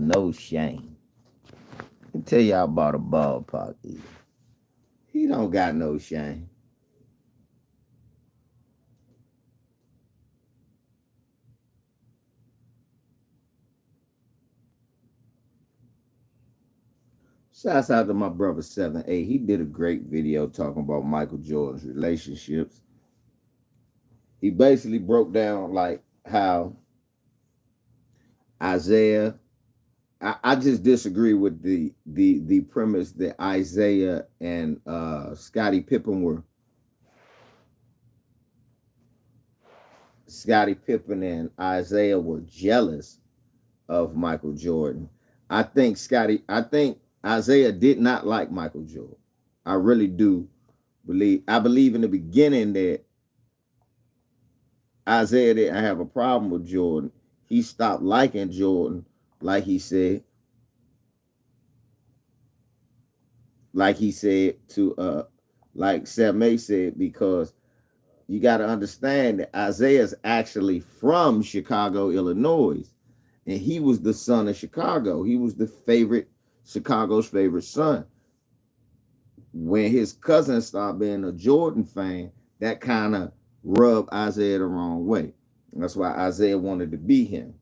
no shame. Let me tell y'all about a ballpark eater. He don't got no shame. Shouts out to my brother 7A. He did a great video talking about Michael Jordan's relationships. He basically broke down like how Isaiah. I just disagree with the premise that Isaiah and Scottie Pippen were. Scottie Pippen and Isaiah were jealous of Michael Jordan. I think Isaiah did not like Michael Jordan. I really do believe in the beginning that Isaiah didn't have a problem with Jordan. He stopped liking Jordan, like he said to like Sam May said, because you got to understand that Isaiah's actually from Chicago, Illinois, and he was the son of Chicago. He was Chicago's favorite son. When his cousin started being a Jordan fan, that kind of rubbed Isaiah the wrong way. That's why Isaiah wanted to be him.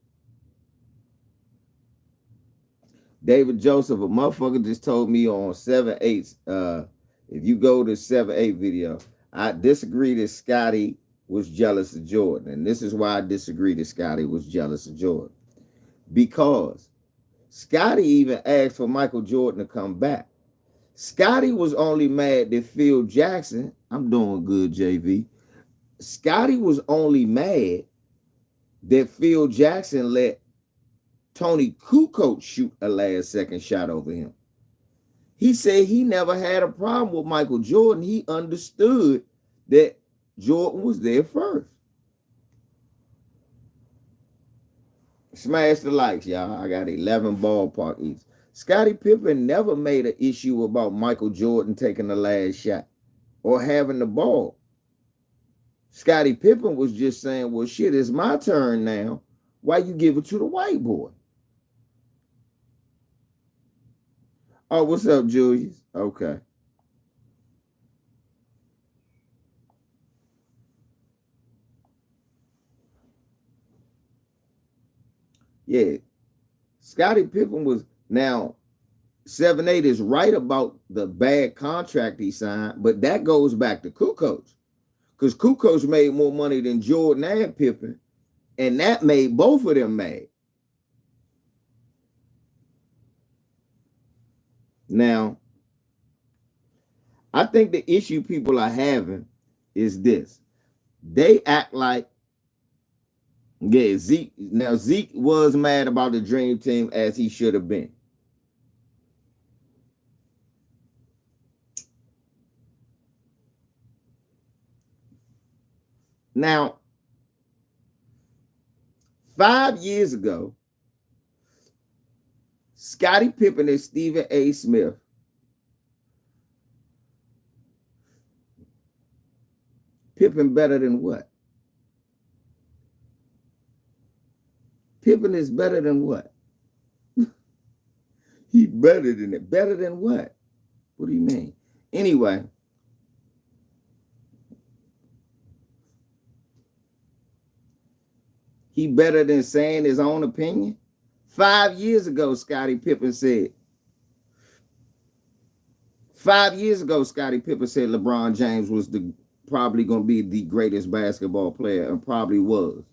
David Joseph, a motherfucker just told me on 7-8, if you go to 7-8 video, I disagree that Scottie was jealous of Jordan. And this is why I disagree that Scottie was jealous of Jordan. Because Scottie even asked for Michael Jordan to come back. Scottie was only mad that Phil Jackson, I'm doing good, JV. Scottie was only mad that Phil Jackson let Tony Kukoc shoot a last-second shot over him. He said he never had a problem with Michael Jordan. He understood that Jordan was there first. Smash the likes, y'all. I got 11 ballpark eats. Scottie Pippen never made an issue about Michael Jordan taking the last shot or having the ball. Scottie Pippen was just saying, well, shit, it's my turn now. Why you give it to the white boy? Oh, what's up, Julius? Okay. Yeah. Scottie Pippen was now 7-8 is right about the bad contract he signed, but that goes back to Kukoc. Because Kukoc made more money than Jordan and Pippen, and that made both of them mad. Now, I think the issue people are having is this. They act like, yeah, Zeke was mad about the dream team as he should have been. Now, 5 years ago, Scottie Pippen and Stephen A. Smith Pippen better than what? Pippen is better than what? He better than it. Better than what? What do you mean? Anyway, he better than saying his own opinion? 5 years ago, Scottie Pippen said. 5 years ago, Scottie Pippen said LeBron James was probably going to be the greatest basketball player, and probably was.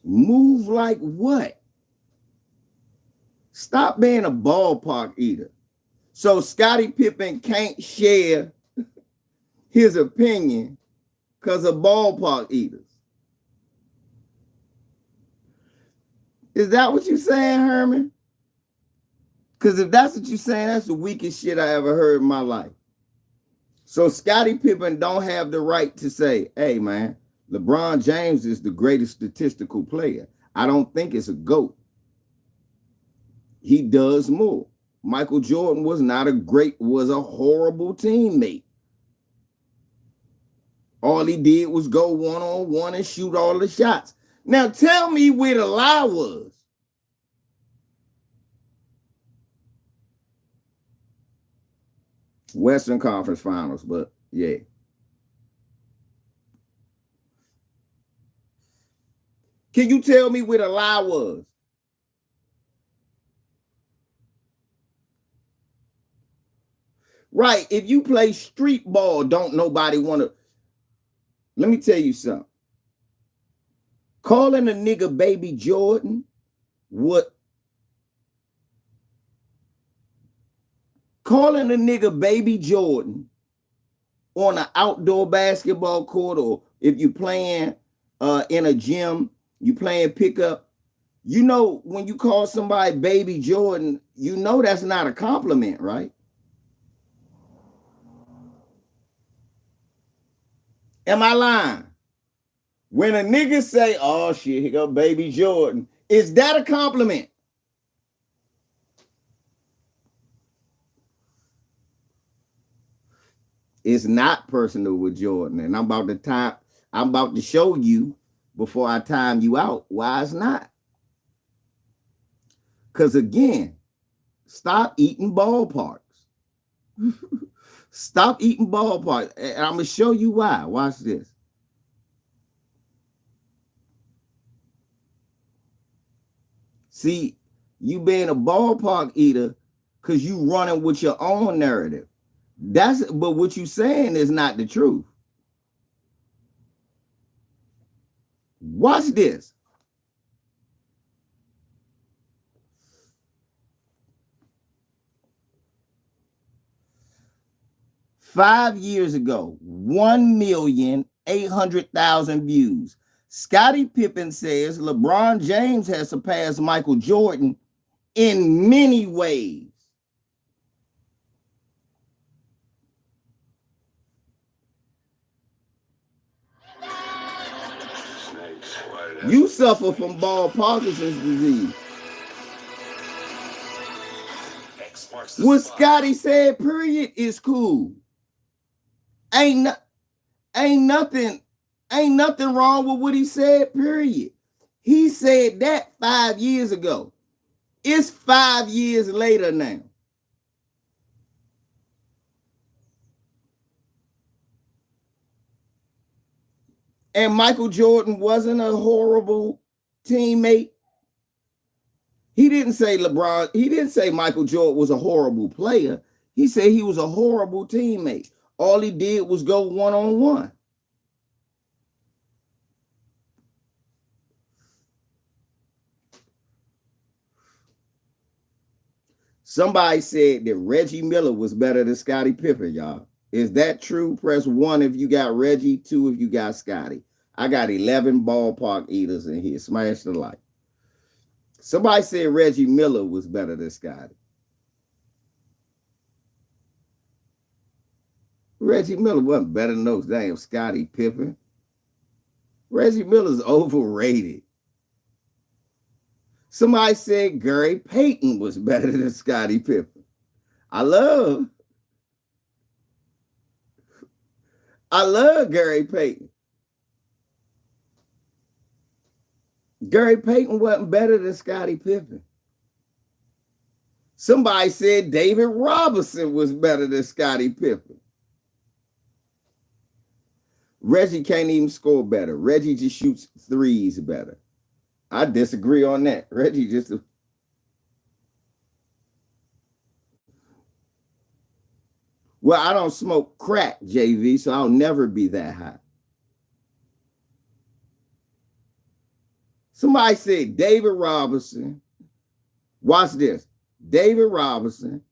Move like what? Stop being a ballpark eater. So Scottie Pippen can't share his opinion because of ballpark eaters. Is that what you're saying, Herman? Because if that's what you're saying, that's the weakest shit I ever heard in my life. So Scottie Pippen don't have the right to say, hey, man, LeBron James is the greatest statistical player. I don't think it's a GOAT. He does more. Michael Jordan was a horrible teammate. All he did was go one-on-one and shoot all the shots. Now tell me where the lie was. Western Conference Finals, but yeah. Can you tell me where the lie was? Right. If you play street ball, don't nobody want to. Let me tell you something. Calling a nigga Baby Jordan, what? Calling a nigga Baby Jordan on an outdoor basketball court, or if you playing in a gym, you playing pickup. You know, when you call somebody Baby Jordan, you know that's not a compliment, right? Am I lying? When a nigga say, "Oh shit, here go Baby Jordan," is that a compliment? It's not personal with Jordan, and I'm about to show you before I time you out why it's not. Because again, stop eating ballparks. Stop eating ballparks, and I'm gonna show you why. Watch this. See, you being a ballpark eater because you running with your own narrative. But what you saying is not the truth. Watch this. $5 years ago, 1,800,000 views. Scottie Pippen says LeBron James has surpassed Michael Jordan in many ways. You suffer from ball Parkinson's disease. What Scottie said, period, is cool. Ain't no, ain't nothing, ain't nothing wrong with what he said, period. He said that 5 years ago. It's 5 years later now. And Michael Jordan wasn't a horrible teammate. He didn't say LeBron, he didn't say Michael Jordan was a horrible player. He said he was a horrible teammate. All he did was go one-on-one. Somebody said that Reggie Miller was better than Scottie Pippen, y'all. Is that true? Press 1 if you got Reggie, 2 if you got Scottie. I got 11 ballpark eaters in here. Smash the like. Somebody said Reggie Miller was better than Scottie. Reggie Miller wasn't better than those damn Scottie Pippen. Reggie Miller's overrated. Somebody said Gary Payton was better than Scottie Pippen. I love Gary Payton. Gary Payton wasn't better than Scottie Pippen. Somebody said David Robinson was better than Scottie Pippen. Reggie can't even score better. Reggie just shoots threes better. I disagree on that. Reggie just well, I don't smoke crack, JV, so I'll never be that high. Somebody said David Robinson. Watch this. David Robinson.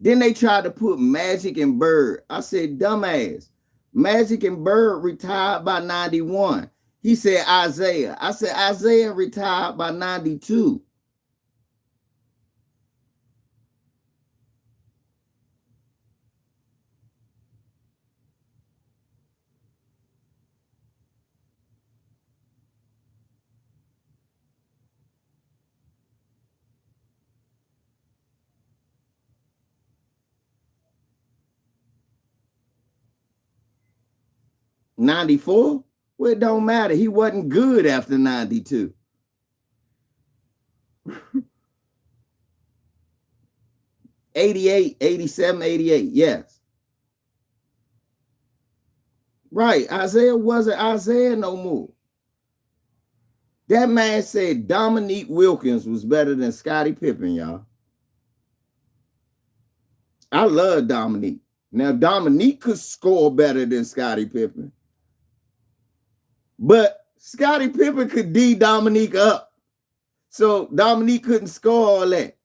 Then they tried to put Magic and Bird. I said, dumbass. Magic and Bird retired by 91. He said Isaiah. I said Isaiah retired by 92. 94? Well, it don't matter. He wasn't good after 92. '88, '87, '88. Yes. Right. Isaiah wasn't Isaiah no more. That man said Dominique Wilkins was better than Scottie Pippen, y'all. I love Dominique. Now, Dominique could score better than Scottie Pippen. But Scottie Pippen could D Dominique up. So Dominique couldn't score all that.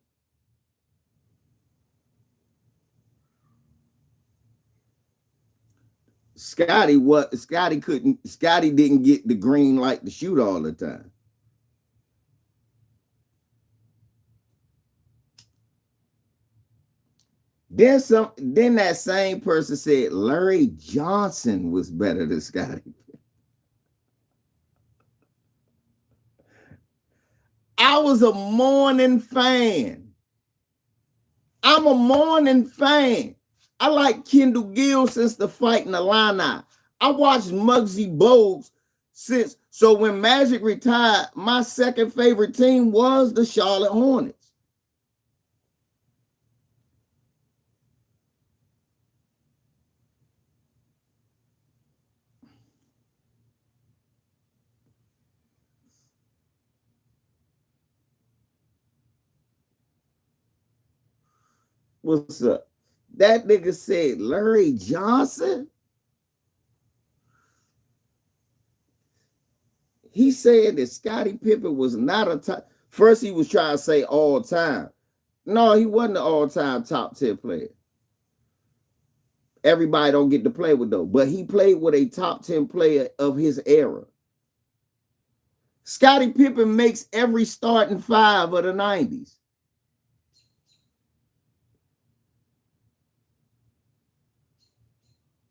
Scottie didn't get the green light to shoot all the time. Then that same person said Larry Johnson was better than Scottie. I was a morning fan. I'm a morning fan. I like Kendall Gill since the fight in the Illini. I watched Muggsy Bogues since. So when Magic retired, my second favorite team was the Charlotte Hornets. What's up? That nigga said Larry Johnson. He said that Scottie Pippen was not a top. First, he was trying to say all time. No, he wasn't an all-time top 10 player. Everybody don't get to play with though, but he played with a top 10 player of his era. Scottie Pippen makes every starting five of the 90s.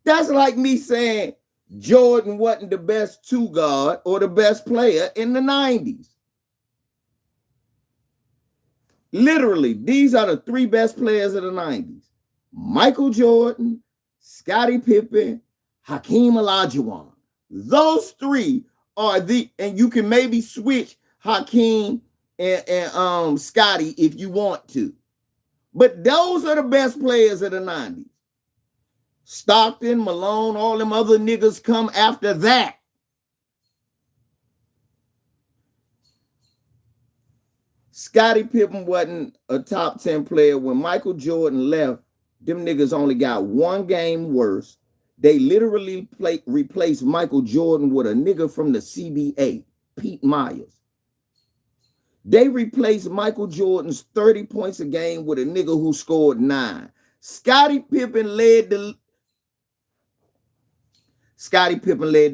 That's like me saying Jordan wasn't the best two guard or the best player in the 90s. Literally, these are the three best players of the 90s. Michael Jordan, Scottie Pippen, Hakeem Olajuwon. Those three are and you can maybe switch Hakeem and Scottie if you want to. But those are the best players of the 90s. Stockton, Malone, all them other niggas come after that. Scottie Pippen wasn't a top 10 player. When Michael Jordan left, them niggas only got one game worse. They literally replaced Michael Jordan with a nigga from the CBA, Pete Myers. They replaced Michael Jordan's 30 points a game with a nigga who scored 9. Scottie Pippen led the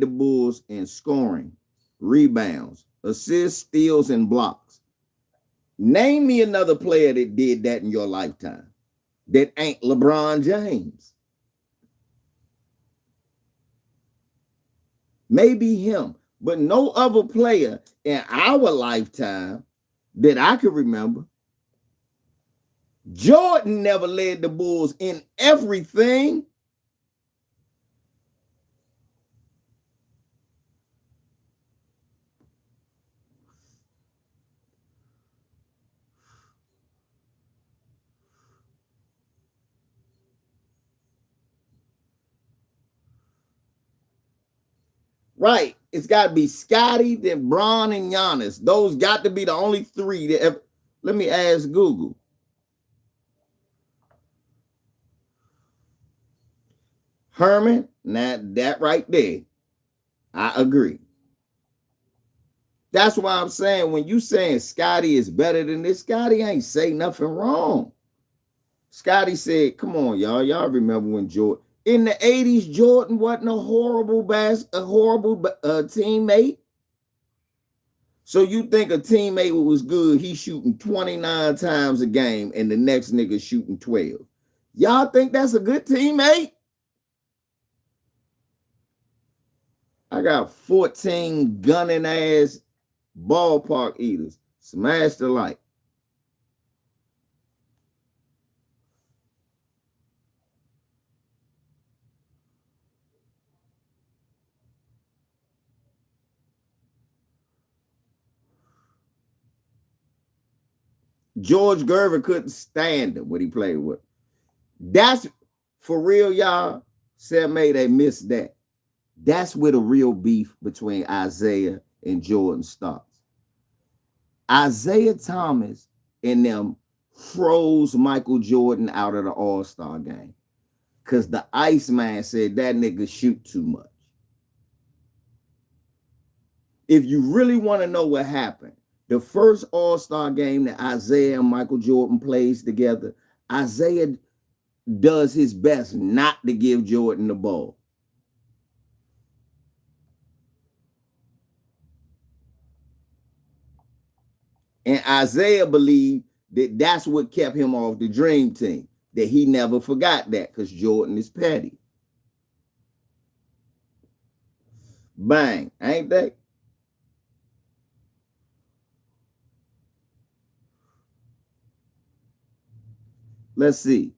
Bulls in scoring, rebounds, assists, steals, and blocks. Name me another player that did that in your lifetime that ain't LeBron James. Maybe him, but no other player in our lifetime that I could remember. Jordan never led the Bulls in everything. Right. It's got to be Scottie, then Bron, and Giannis. Those got to be the only three that ever. Let me ask Google. Herman, now that right there, I agree. That's why I'm saying when you saying Scottie is better than this, Scottie ain't say nothing wrong. Scottie said, come on, y'all. Y'all remember when Jordan, in the 80s, Jordan wasn't a horrible teammate. So you think a teammate was good, he's shooting 29 times a game and the next nigga shooting 12. Y'all think that's a good teammate? I got 14 gunning ass ballpark eaters. Smash the like. George Gervin couldn't stand him when he played with. That's for real, y'all. Sam May, they missed that. That's where the real beef between Isaiah and Jordan starts. Isaiah Thomas and them froze Michael Jordan out of the All-Star game because the Iceman said that nigga shoot too much. If you really want to know what happened, the first All-Star game that Isaiah and Michael Jordan plays together, Isaiah does his best not to give Jordan the ball. And Isaiah believed that that's what kept him off the dream team, that he never forgot that because Jordan is petty. Bang, ain't they? Let's see.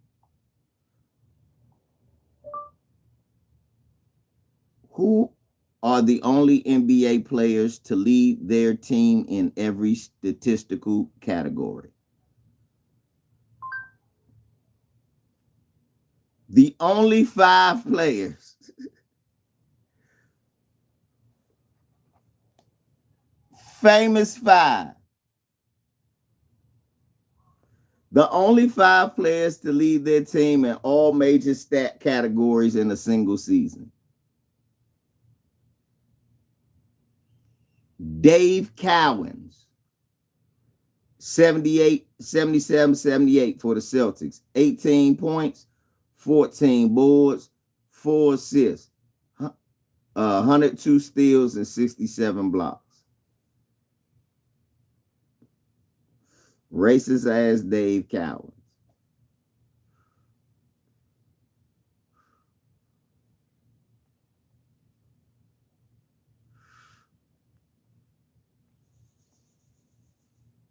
Who are the only NBA players to lead their team in every statistical category? The only 5 players. Famous 5. The only 5 players to lead their team in all major stat categories in a single season. Dave Cowens, 78, 77, 78 for the Celtics. 18 points, 14 boards, 4 assists, 102 steals, and 67 blocks. Racist ass Dave Cowens.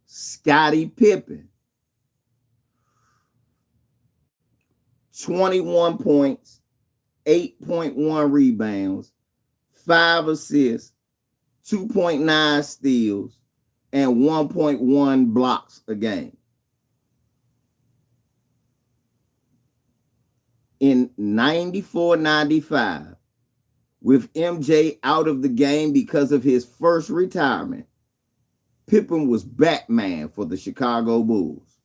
Scottie Pippen, 21 points, 8.1 rebounds, 5 assists, 2.9 steals, and 1.1 blocks a game. In 94-95, with MJ out of the game because of his first retirement, Pippen was Batman for the Chicago Bulls,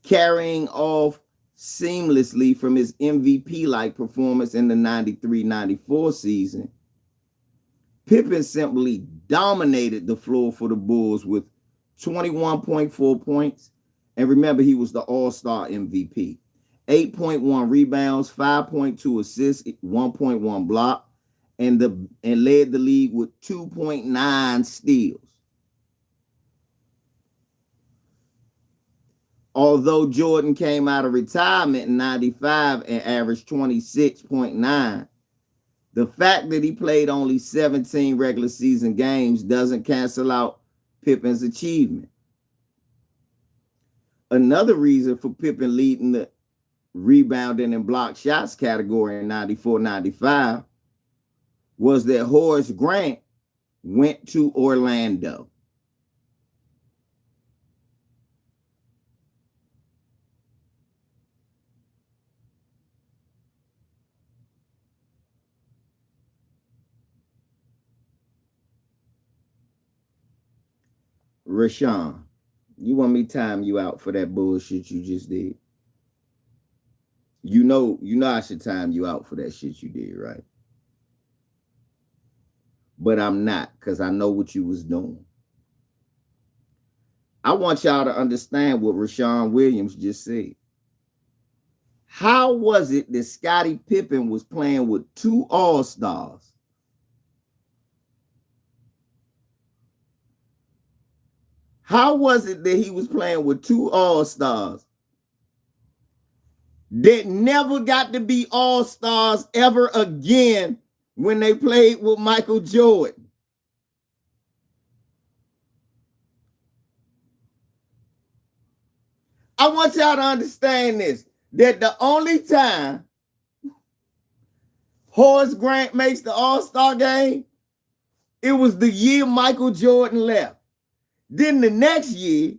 carrying off seamlessly from his MVP-like performance in the 93-94 season. Pippen simply dominated the floor for the Bulls with 21.4 points. And remember, he was the All-Star MVP. 8.1 rebounds, 5.2 assists, 1.1 block, and led the league with 2.9 steals. Although Jordan came out of retirement in 95 and averaged 26.9, the fact that he played only 17 regular season games doesn't cancel out Pippen's achievement. Another reason for Pippen leading the rebounding and block shots category in 94-95 was that Horace Grant went to Orlando. Rashawn, you want me to time you out for that bullshit you just did? You know I should time you out for that shit you did, right? But I'm not, because I know what you was doing. I want y'all to understand what Rashawn Williams just said. How was it that Scottie Pippen was playing with 2 All-Stars? How was it that he was playing with 2 All-Stars that never got to be All-Stars ever again when they played with Michael Jordan? I want y'all to understand this, that the only time Horace Grant makes the All-Star game, it was the year Michael Jordan left. Then the next year,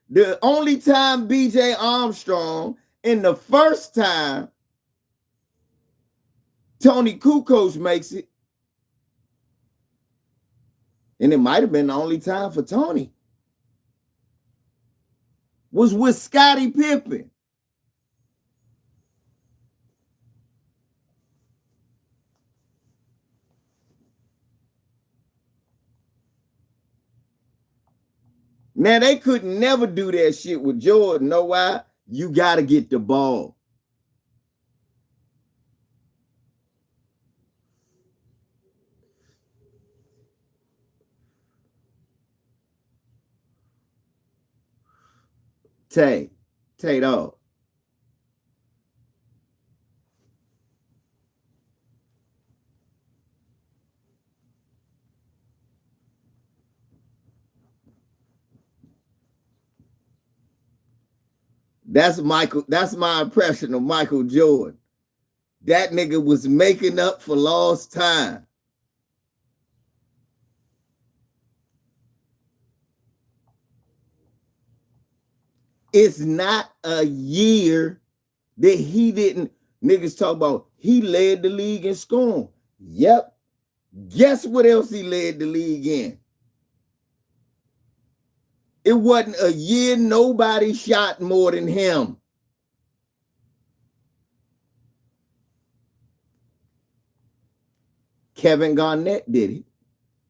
The only time BJ Armstrong and the first time Tony Kukoc makes it, and it might have been the only time for Tony, was with Scottie Pippen. Now, they could never do that shit with Jordan. Know why? You got to get the ball. Tay dog. That's Michael. That's my impression of Michael Jordan. That nigga was making up for lost time. It's not a year that he didn't. Niggas talk about he led the league in scoring. Yep. Guess what else he led the league in? It wasn't a year nobody shot more than him. Kevin Garnett did it.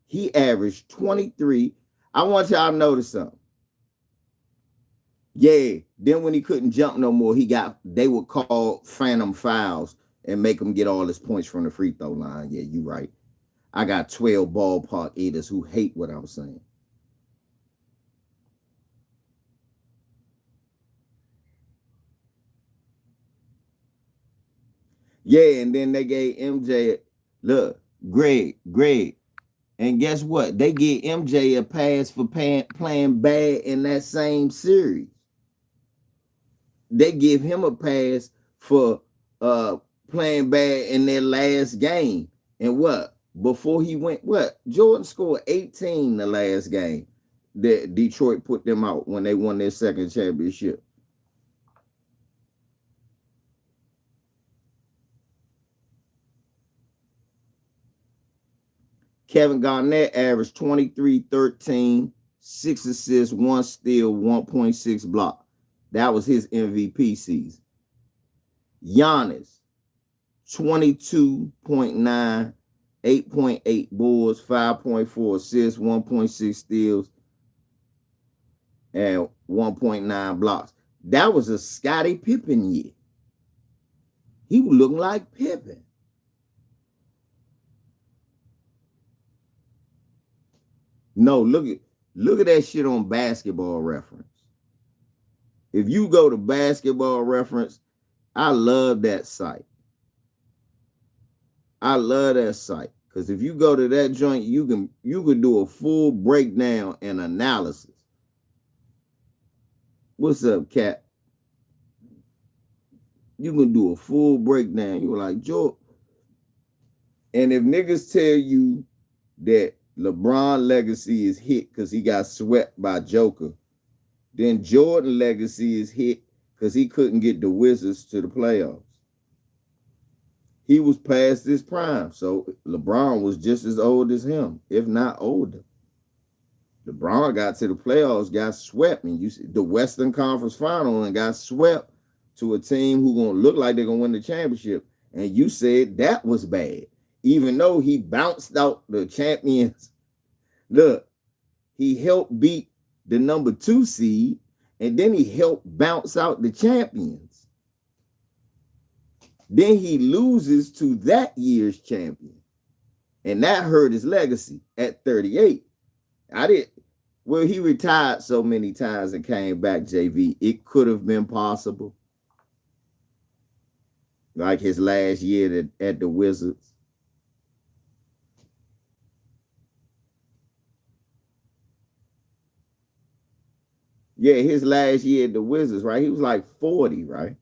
He averaged 23. I want y'all to notice something. Yeah, then when he couldn't jump no more, they would call phantom fouls and make him get all his points from the free throw line. Yeah, you right. I got 12 ballpark eaters who hate what I'm saying. Yeah, and then they gave MJ, look, Greg. And guess what? They gave MJ a pass for playing bad in that same series. They give him a pass for playing bad in their last game. And what? Before he went, what? Jordan scored 18 the last game that Detroit put them out when they won their second championship. Kevin Garnett averaged 23, 13, 6 assists, 1 steal, 1.6 block. That was his MVP season. Giannis, 22.9, 8.8 boards, 5.4 assists, 1.6 steals, and 1.9 blocks. That was a Scottie Pippen year. He was looking like Pippen. No, look at that shit on Basketball Reference. If you go to Basketball Reference, I love that site. I love that site because if you go to that joint, you can do a full breakdown and analysis. What's up, Cat? You can do a full breakdown. You're like, Joe. And if niggas tell you that LeBron legacy is hit because he got swept by Joker, then Jordan legacy is hit because he couldn't get the Wizards to the playoffs. He was past his prime, so LeBron was just as old as him, if not older. LeBron got to the playoffs, got swept, and the Western Conference Final, and got swept to a team who gonna look like they're gonna win the championship. And you said that was bad, even though he bounced out the champions. Look, he helped beat the number 2 seed, and then he helped bounce out the champions. Then he loses to that year's champion, and that hurt his legacy at 38. He retired so many times and came back, JV. It could have been possible. Like his last year at the Wizards. Yeah, his last year at the Wizards, right? He was like 40, right?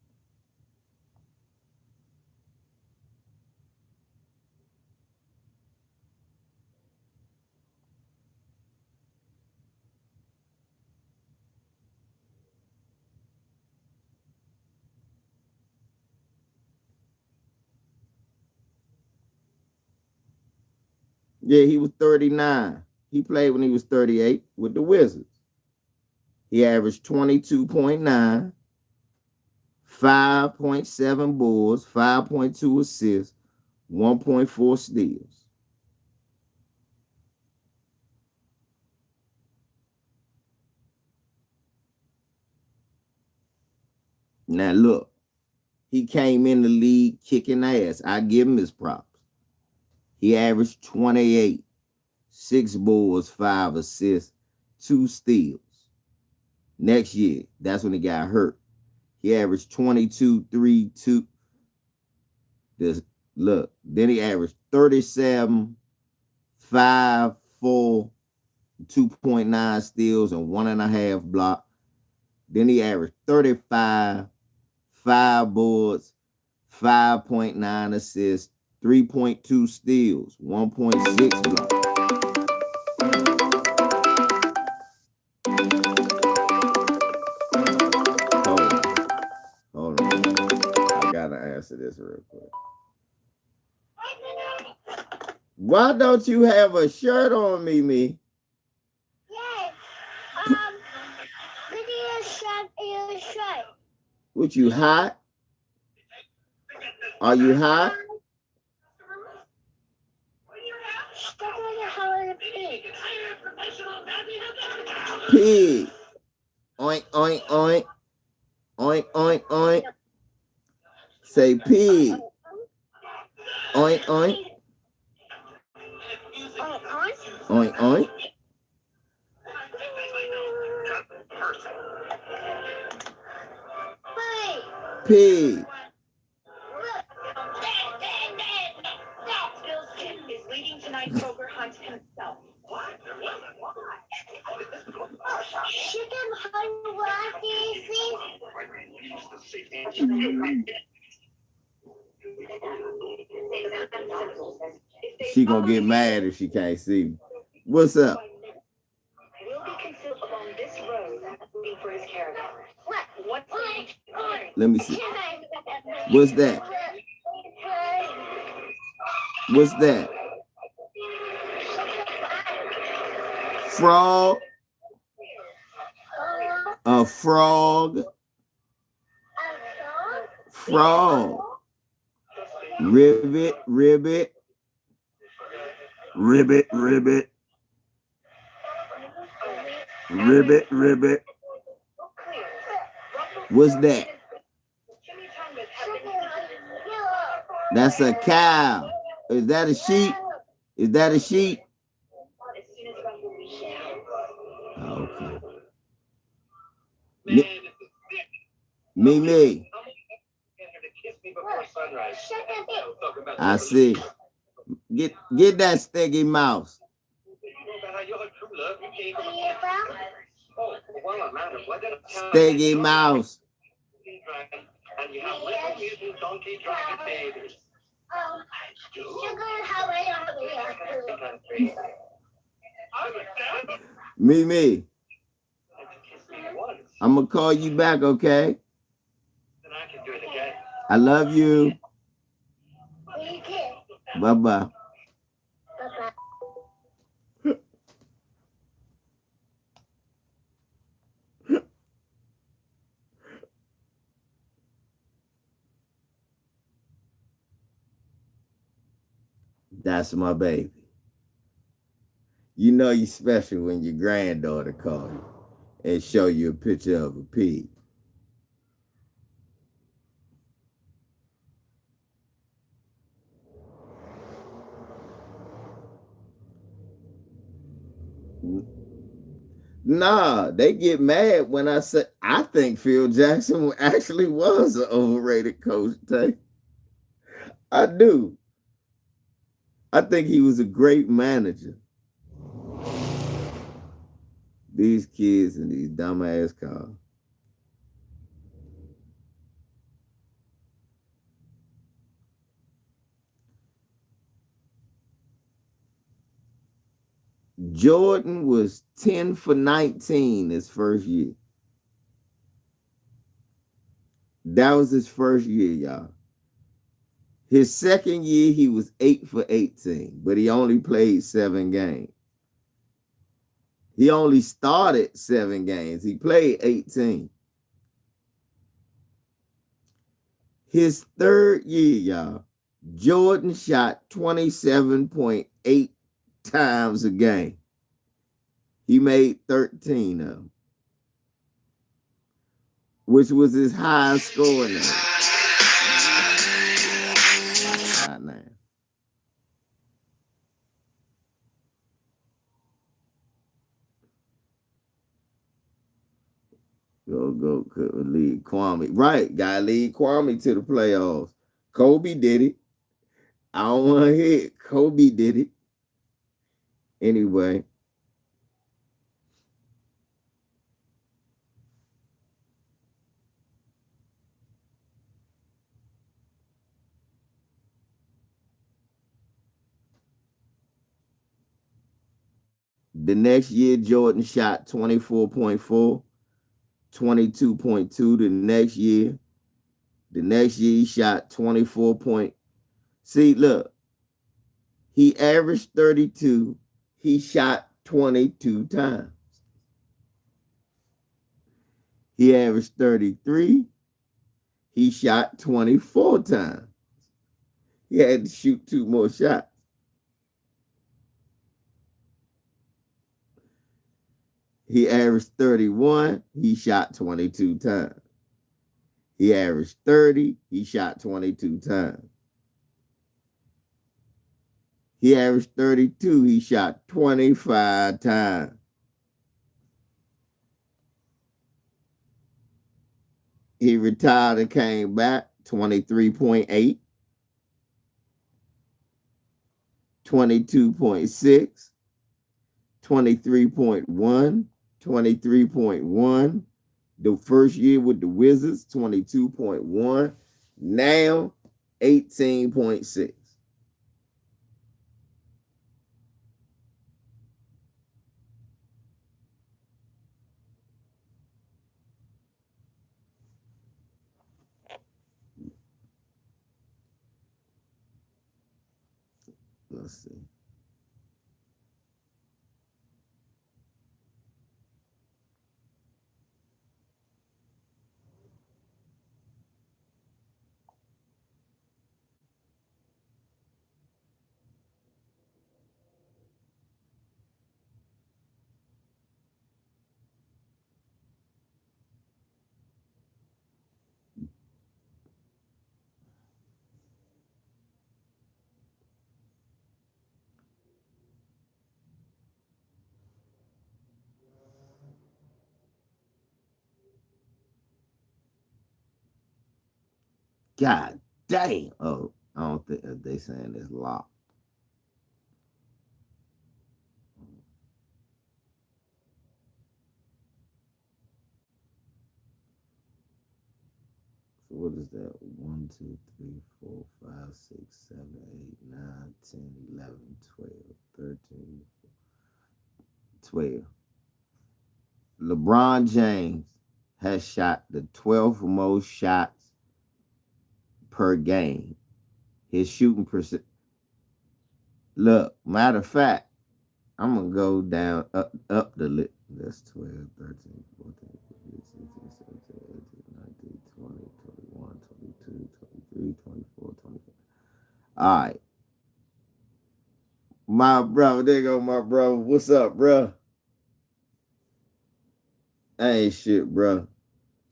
Yeah, he was 39. He played when he was 38 with the Wizards. He averaged 22.9, 5.7 boards, 5.2 assists, 1.4 steals. Now look, he came in the league kicking ass. I give him his props. He averaged 28, 6 boards, 5 assists, 2 steals. Next year, that's when he got hurt. He averaged 22, 3, 2. This look, then he averaged 37, 5, 4, 2.9 steals, and 1.5 block. Then he averaged 35, 5 boards, 5.9 assists, 3.2 steals, 1.6 block. Hold on. I gotta answer this real quick. Why don't you have a shirt on, Mimi? Yes. Look at your shirt. What, you hot? Are you hot? Stop on the holiday pig. Pig. Oink, oink, oink. Oink, oink, oink. Say pig. Oink, oink. Oink, oink. Pig. Is leading tonight's poker hunt himself. Chicken hunt She gonna get mad if she can't see me. What's up? Let me see. What's that? What's that? Frog? A frog? Frog. Ribbit, ribbit. Ribbit, ribbit. Ribbit, ribbit. What's that? That's a cow. Is that a sheep? Is that a sheep? Oh, okay. Me. I see. Get that sticky mouse. Sticky mouse. Me. I'm gonna call you back, okay? I love you. Bye-bye. That's my baby. You know you're special when your granddaughter calls you and show you a picture of a pig. Nah, they get mad when I say I think Phil Jackson actually was an overrated coach. I do. I think he was a great manager. These kids and these dumbass cars. Jordan was 10 for 19 his first year. That was his first year, y'all. His second year, he was 8 for 18, but he only played 7 games. He only started 7 games. He played 18. His third year, y'all, Jordan shot 27.8 times a game. He made 13 of them, which was his highest score now. Go lead Kwame. Right, gotta lead Kwame to the playoffs. Kobe did it. I don't want to hear it. Kobe did it. Anyway. The next year, Jordan shot 24.4, 22.2 the next year. The next year, he shot 24 point. See, look, he averaged 32. He shot 22 times. He averaged 33. He shot 24 times. He had to shoot 2 more shots. He averaged 31. He shot 22 times. He averaged 30. He shot 22 times. He averaged 32. He shot 25 times. He retired and came back 23.8, 22.6, 23.1, 23.1. The first year with the Wizards, 22.1. Now, 18.6. Let's see. God dang. Oh, I don't think they saying it's locked. So what is that? 1, 2, 3, 4, 5, 6, 7, 8, 9, 10, 11, 12, 13, 12. LeBron James has shot the 12th most shots per game. His shooting percent. Look, matter of fact, I'm going to go down up the list. That's 12, 13, 14, 15, 16, 17, 18, 19, 20, 21, 22, 23, 24, 25. All right. My brother, there go my brother. What's up, bro? Ain't shit, bro.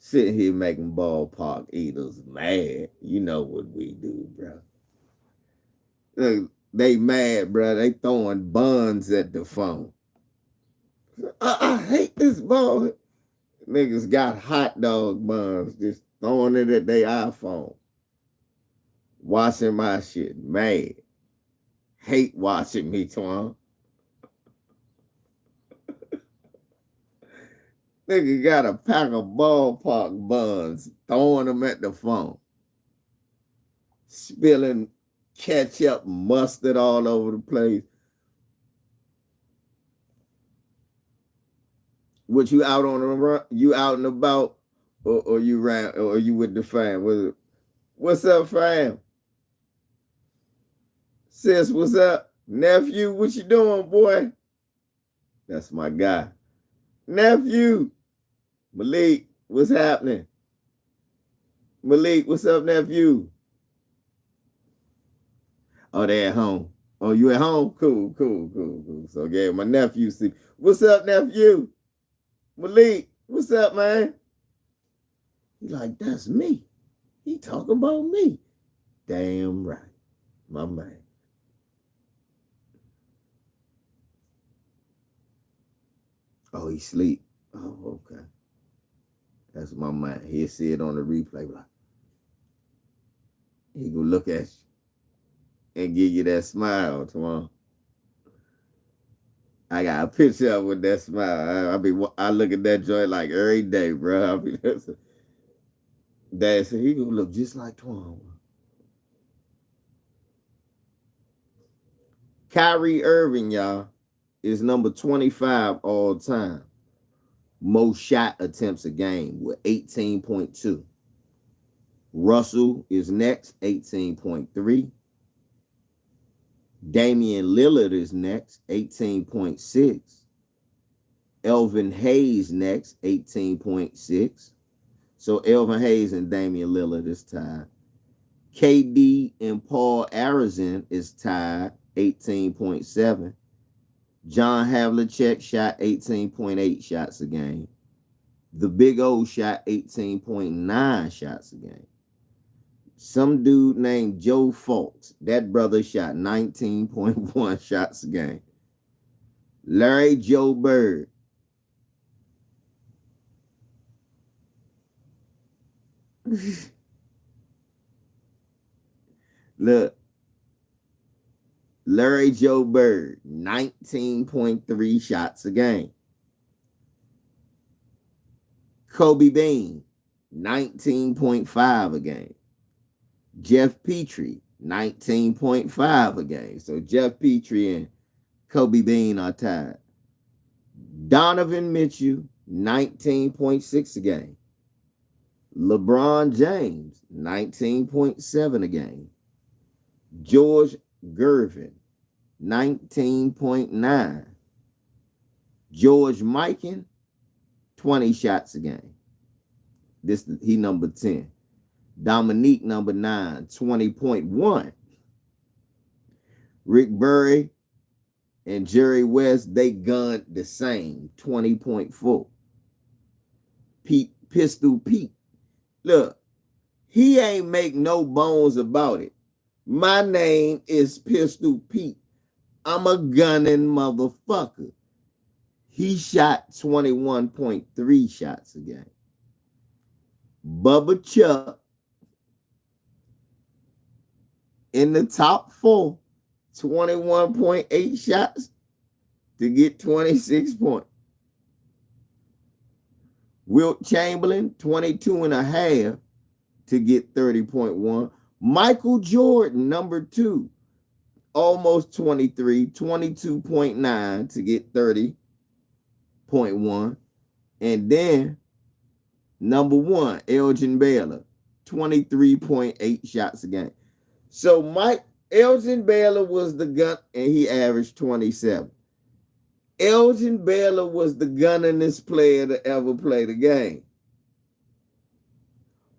Sitting here making ballpark eaters mad. You know what we do, bro. Look, they mad, bro. They throwing buns at the phone. I hate this ball. Niggas got hot dog buns, just throwing it at their iPhone. Watching my shit, mad. Hate watching me, Twan. Nigga got a pack of ballpark buns, throwing them at the phone. Spilling ketchup, mustard all over the place. What you out on the run? You out and about, or you ran, or you with the fam? What's up, fam? Sis, what's up? Nephew, what you doing, boy? That's my guy. Nephew, Malik, what's happening? Malik, what's up, nephew? Oh, they at home. Oh, you at home? Cool, cool, cool, cool. So yeah, my nephew see. What's up, nephew? Malik, what's up, man? He like, that's me. He talking about me. Damn right. My man. Oh, he sleep. Oh, okay. That's my man. He'll see it on the replay. Like, he gonna look at you and give you that smile tomorrow. I got a picture of with that smile. I look at that joint like every day, bro. Dad said he gonna look just like Twan. Kyrie Irving, y'all, is number 25 all time. Most shot attempts a game with 18.2. Russell is next, 18.3. Damian Lillard is next, 18.6. Elvin Hayes next, 18.6. So Elvin Hayes and Damian Lillard is tied. KD and Paul Arizin is tied, 18.7. John Havlicek shot 18.8 shots a game. The Big O shot 18.9 shots a game. Some dude named Joe Fultz, that brother shot 19.1 shots a game. Larry Joe Bird. Look, Larry Joe Bird, 19.3 shots a game. Kobe Bean, 19.5 a game. Jeff Petrie, 19.5 a game. So Jeff Petrie and Kobe Bean are tied. Donovan Mitchell, 19.6 a game. LeBron James, 19.7 a game. George Gervin, 19.9. George Mikan, 20 shots a game. He number 10. Dominique number 9, 20.1. Rick Barry and Jerry West, they gunned the same, 20.4. Pistol Pete. Look, he ain't make no bones about it. My name is Pistol Pete. I'm a gunning motherfucker. He shot 21.3 shots a game. Bubba Chuck in the top 4, 21.8 shots to get 26 points. Wilt Chamberlain, 22 and a half to get 30.1. Michael Jordan, number 2, almost 23, 22.9 to get 30.1. And then number 1, Elgin Baylor, 23.8 shots a game. So Elgin Baylor was the gun, and he averaged 27. Elgin Baylor was the gunningest player to ever play the game.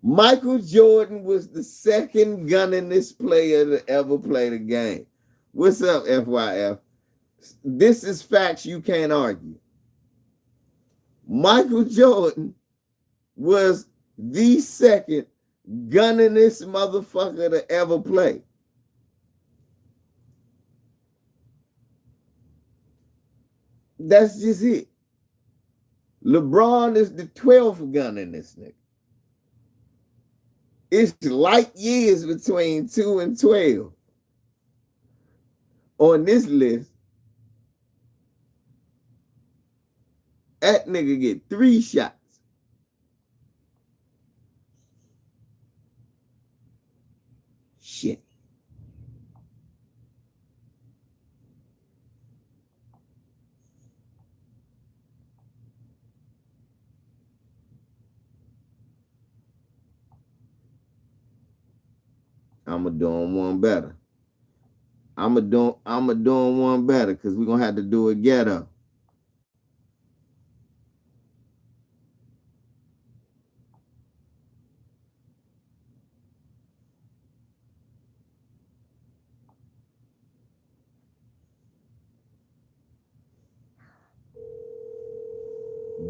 Michael Jordan was the second gunningest player to ever play the game. What's up, FYF? This is facts you can't argue. Michael Jordan was the second gunningest motherfucker to ever play. That's just it. LeBron is the 12th gunningest nigga. It's light years between 2 and 12 on this list. That nigga get 3 shots. Shit. I'm going to do him one better. I'm doing one better because we're gonna have to do it ghetto.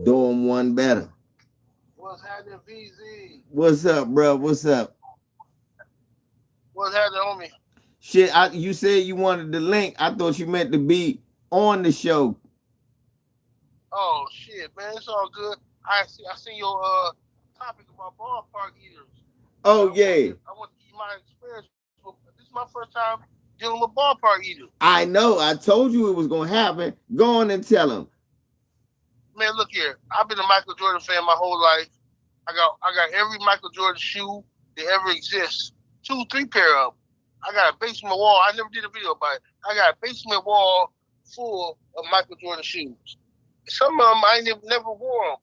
Doing one better. What's happening, VZ? What's up, bro? What's up? What's happening, homie? Shit, you said you wanted the link. I thought you meant to be on the show. Oh shit, man, it's all good. I seen your topic about ballpark eaters. Oh yeah. I want to give my experience. This is my first time dealing with ballpark eaters. I know. I told you it was gonna happen. Go on and tell him. Man, look here. I've been a Michael Jordan fan my whole life. I got every Michael Jordan shoe that ever exists. 2, 3 pair of them. I got a basement wall. I never did a video about it. I got a basement wall full of Michael Jordan shoes. Some of them I never wore them.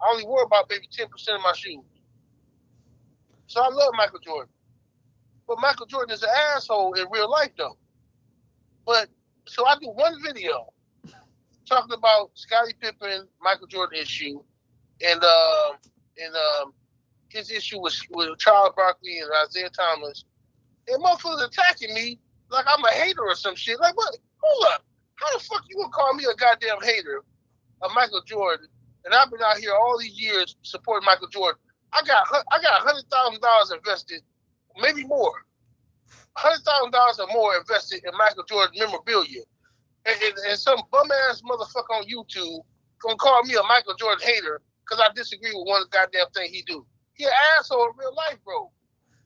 I only wore about maybe 10% of my shoes. So I love Michael Jordan. But Michael Jordan is an asshole in real life, though. But so I do one video talking about Scottie Pippen, Michael Jordan issue, and his issue with Charles Barkley and Isaiah Thomas. And motherfuckers attacking me like I'm a hater or some shit. Like, what? Hold up. How the fuck you gonna call me a goddamn hater of Michael Jordan? And I've been out here all these years supporting Michael Jordan. I got $100,000 invested, maybe more. $100,000 or more invested in Michael Jordan memorabilia. And some bum ass motherfucker on YouTube gonna call me a Michael Jordan hater because I disagree with one goddamn thing he do. He an asshole in real life, bro.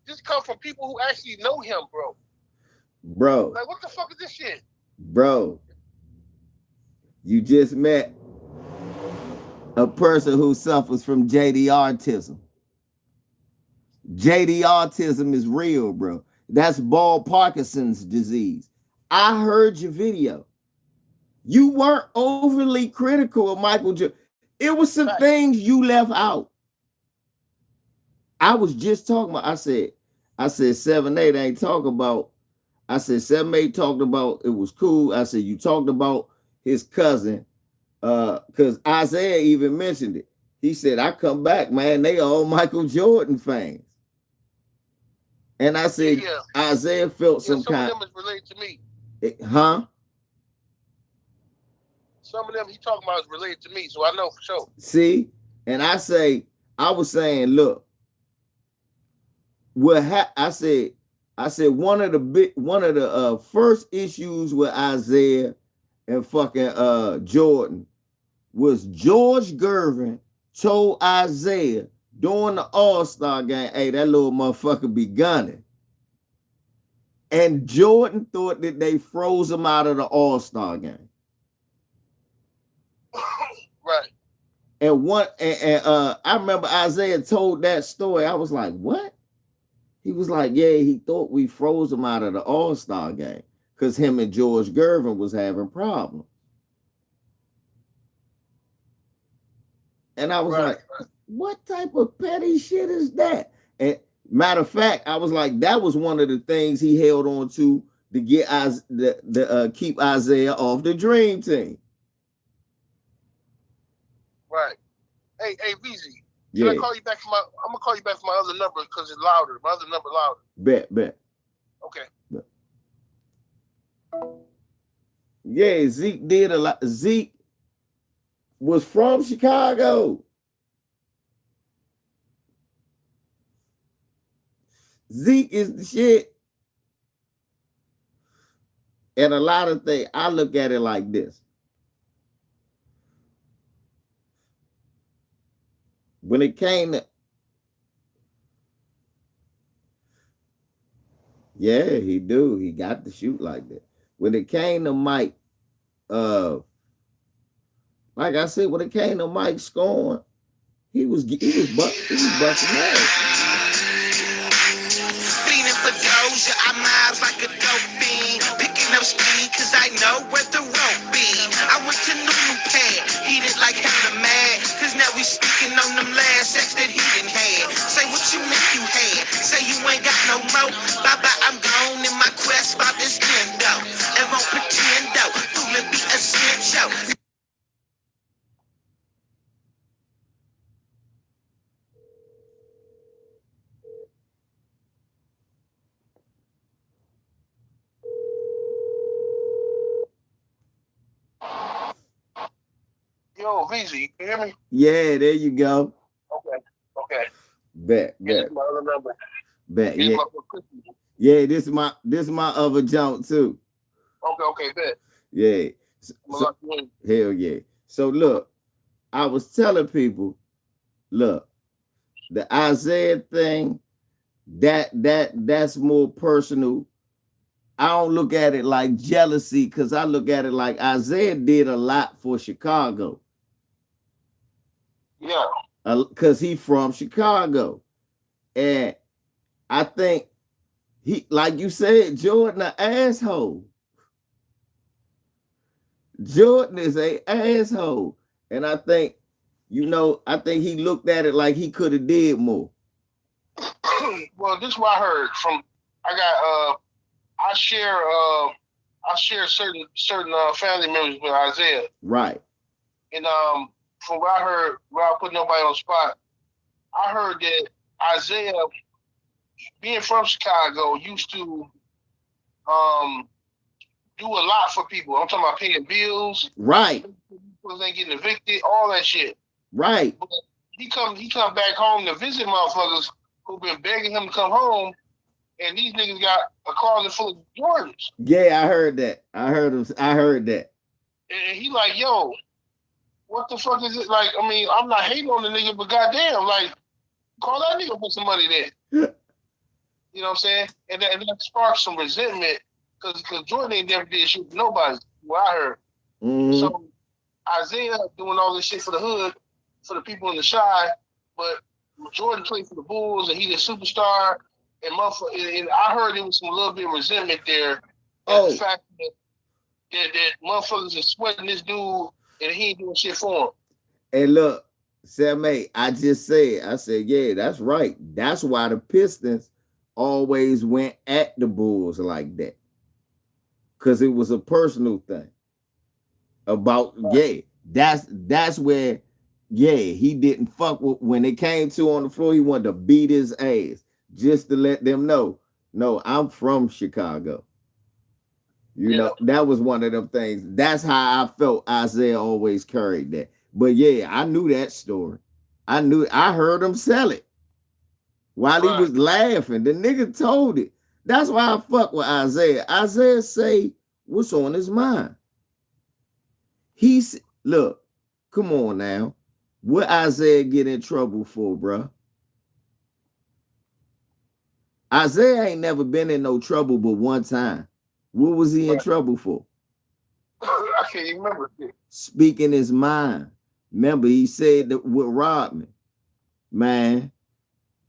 This come from people who actually know him, bro. Bro. Like, what the fuck is this shit? Bro. You just met a person who suffers from JD autism. JD autism is real, bro. That's Parkinson's disease. I heard your video. You weren't overly critical of Michael Jordan. It was some things you left out. I was just talking about, I said 7-8 ain't talking about. I said 7-8 talked about it was cool. I said you talked about his cousin, because Isaiah even mentioned it. He said, I come back, man, they all Michael Jordan fans. And I said, yeah. Isaiah felt some kind. Some of them is related to me. Huh? Some of them he talking about is related to me, so I know for sure. See, and I was saying, look, I said one of the first issues with Isaiah and fucking Jordan was George Gervin told Isaiah during the All-Star game, hey, that little motherfucker be gunning. And Jordan thought that they froze him out of the All-Star game. Right. And I remember Isaiah told that story. I was like, what? He was like, yeah, he thought we froze him out of the All-Star game because him and George Gervin was having problems. And I was like, what type of petty shit is that? And matter of fact, I was like, that was one of the things he held on to get keep Isaiah off the Dream Team. Right. Hey, VZ. Can I call you back I'm gonna call you back from my other number because it's louder. My other number louder. Bet. Okay. Bet. Yeah, Zeke did a lot. Zeke was from Chicago. Zeke is the shit. And a lot of things, I look at it like this. When it came to, yeah, he do. He got to shoot like that. When it came to Mike, like I said, when it came to Mike scoring, he was busting ass. Feeding for Doja, I miles like a dope fiend. Picking up speed, cause I know where the rope be. I went to Nunu Pad, heated like hella mad. Cause now we speaking on them last sex that he done had. Say what you mean you had, say you ain't got no more. Bye-bye, I'm gone in my quest about this endo. Yo, VZ, you can hear me? Yeah, there you go. Okay. Bet. Yeah, this is my other number. Bet. Here's Yeah. my Christmas. Yeah, this is my other jump too. Okay, bet. Yeah. I'm gonna lock you in. Hell yeah. So look, I was telling people, look, the Isaiah thing, that's more personal. I don't look at it like jealousy because I look at it like Isaiah did a lot for Chicago. Yeah. Because he from Chicago. And I think he, like you said, Jordan an asshole. Jordan is a asshole. And I think, I think he looked at it like he could have did more. Well, this is what I heard from. I share certain family members with Isaiah. Right. And from what I heard, without putting nobody on the spot, I heard that Isaiah, being from Chicago, used to do a lot for people. I'm talking about paying bills. Right. People ain't getting evicted, all that shit. Right. But he come back home to visit motherfuckers who've been begging him to come home, and these niggas got a closet full of Jordans. Yeah, I heard that. I heard that. And he like, yo, what the fuck is it? Like, I mean, I'm not hating on the nigga, but goddamn, like, call that nigga for some money then. You know what I'm saying? And that sparked some resentment because Jordan ain't never did shit to nobody, what I heard. Mm-hmm. So Isaiah doing all this shit for the hood, for the people in the shy, but Jordan played for the Bulls and he the superstar. And I heard there was some little bit of resentment there. The fact that motherfuckers is sweating this dude and he ain't doing shit for him. And look, Sam, I said, yeah, that's right. That's why the Pistons always went at the Bulls like that. Because it was a personal thing. That's where, he didn't fuck with, when it came to on the floor, he wanted to beat his ass just to let them know, no, I'm from Chicago. You know, that was one of them things. That's how I felt Isaiah always carried that. But yeah, I knew that story. I heard him sell it while he was laughing. The nigga told it. That's why I fuck with Isaiah. Isaiah say what's on his mind. Look, come on now. What Isaiah get in trouble for, bro? Isaiah ain't never been in no trouble but one time. What was he in trouble for? I can't even remember. Speaking his mind. Remember, he said that with Rodman, man,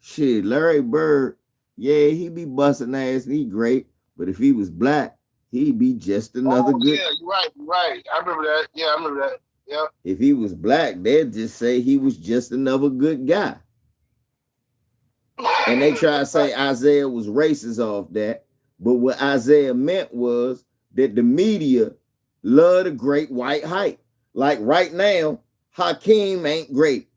shit, Larry Bird, yeah, he be busting ass and he great, but if he was black, he'd be just another good. Yeah, you're right. I remember that. Yeah, I remember that. Yeah. If he was black, they'd just say he was just another good guy. And they try to say Isaiah was racist off that. But what Isaiah meant was that the media love the great white hype. Like right now, Hakeem ain't great.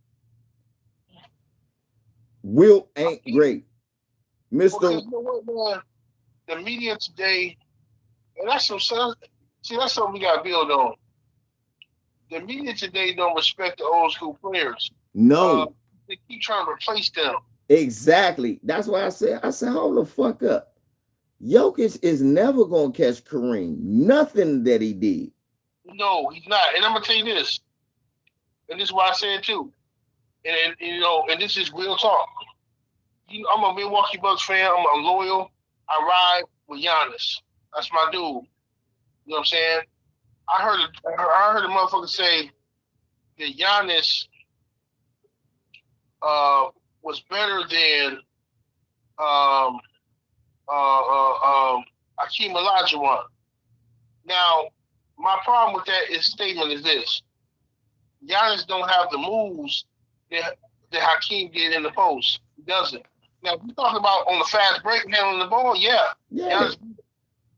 Wilt ain't great. Mr. Well, you know what, man? The media today, and that's something we got to build on. The media today don't respect the old school players. No. They keep trying to replace them. Exactly. That's why I said, hold the fuck up. Jokic is never going to catch Kareem. Nothing that he did. No, he's not. And I'm going to tell you this. And this is why I said too. And and this is real talk. I'm a Milwaukee Bucks fan. I'm loyal. I ride with Giannis. That's my dude. You know what I'm saying? I heard a motherfucker say that Giannis was better than Hakeem Olajuwon. Now, my problem with that statement is this: Giannis don't have the moves that Hakeem did in the post. He doesn't. Now, if you talk about on the fast break handling the ball, yeah. Giannis,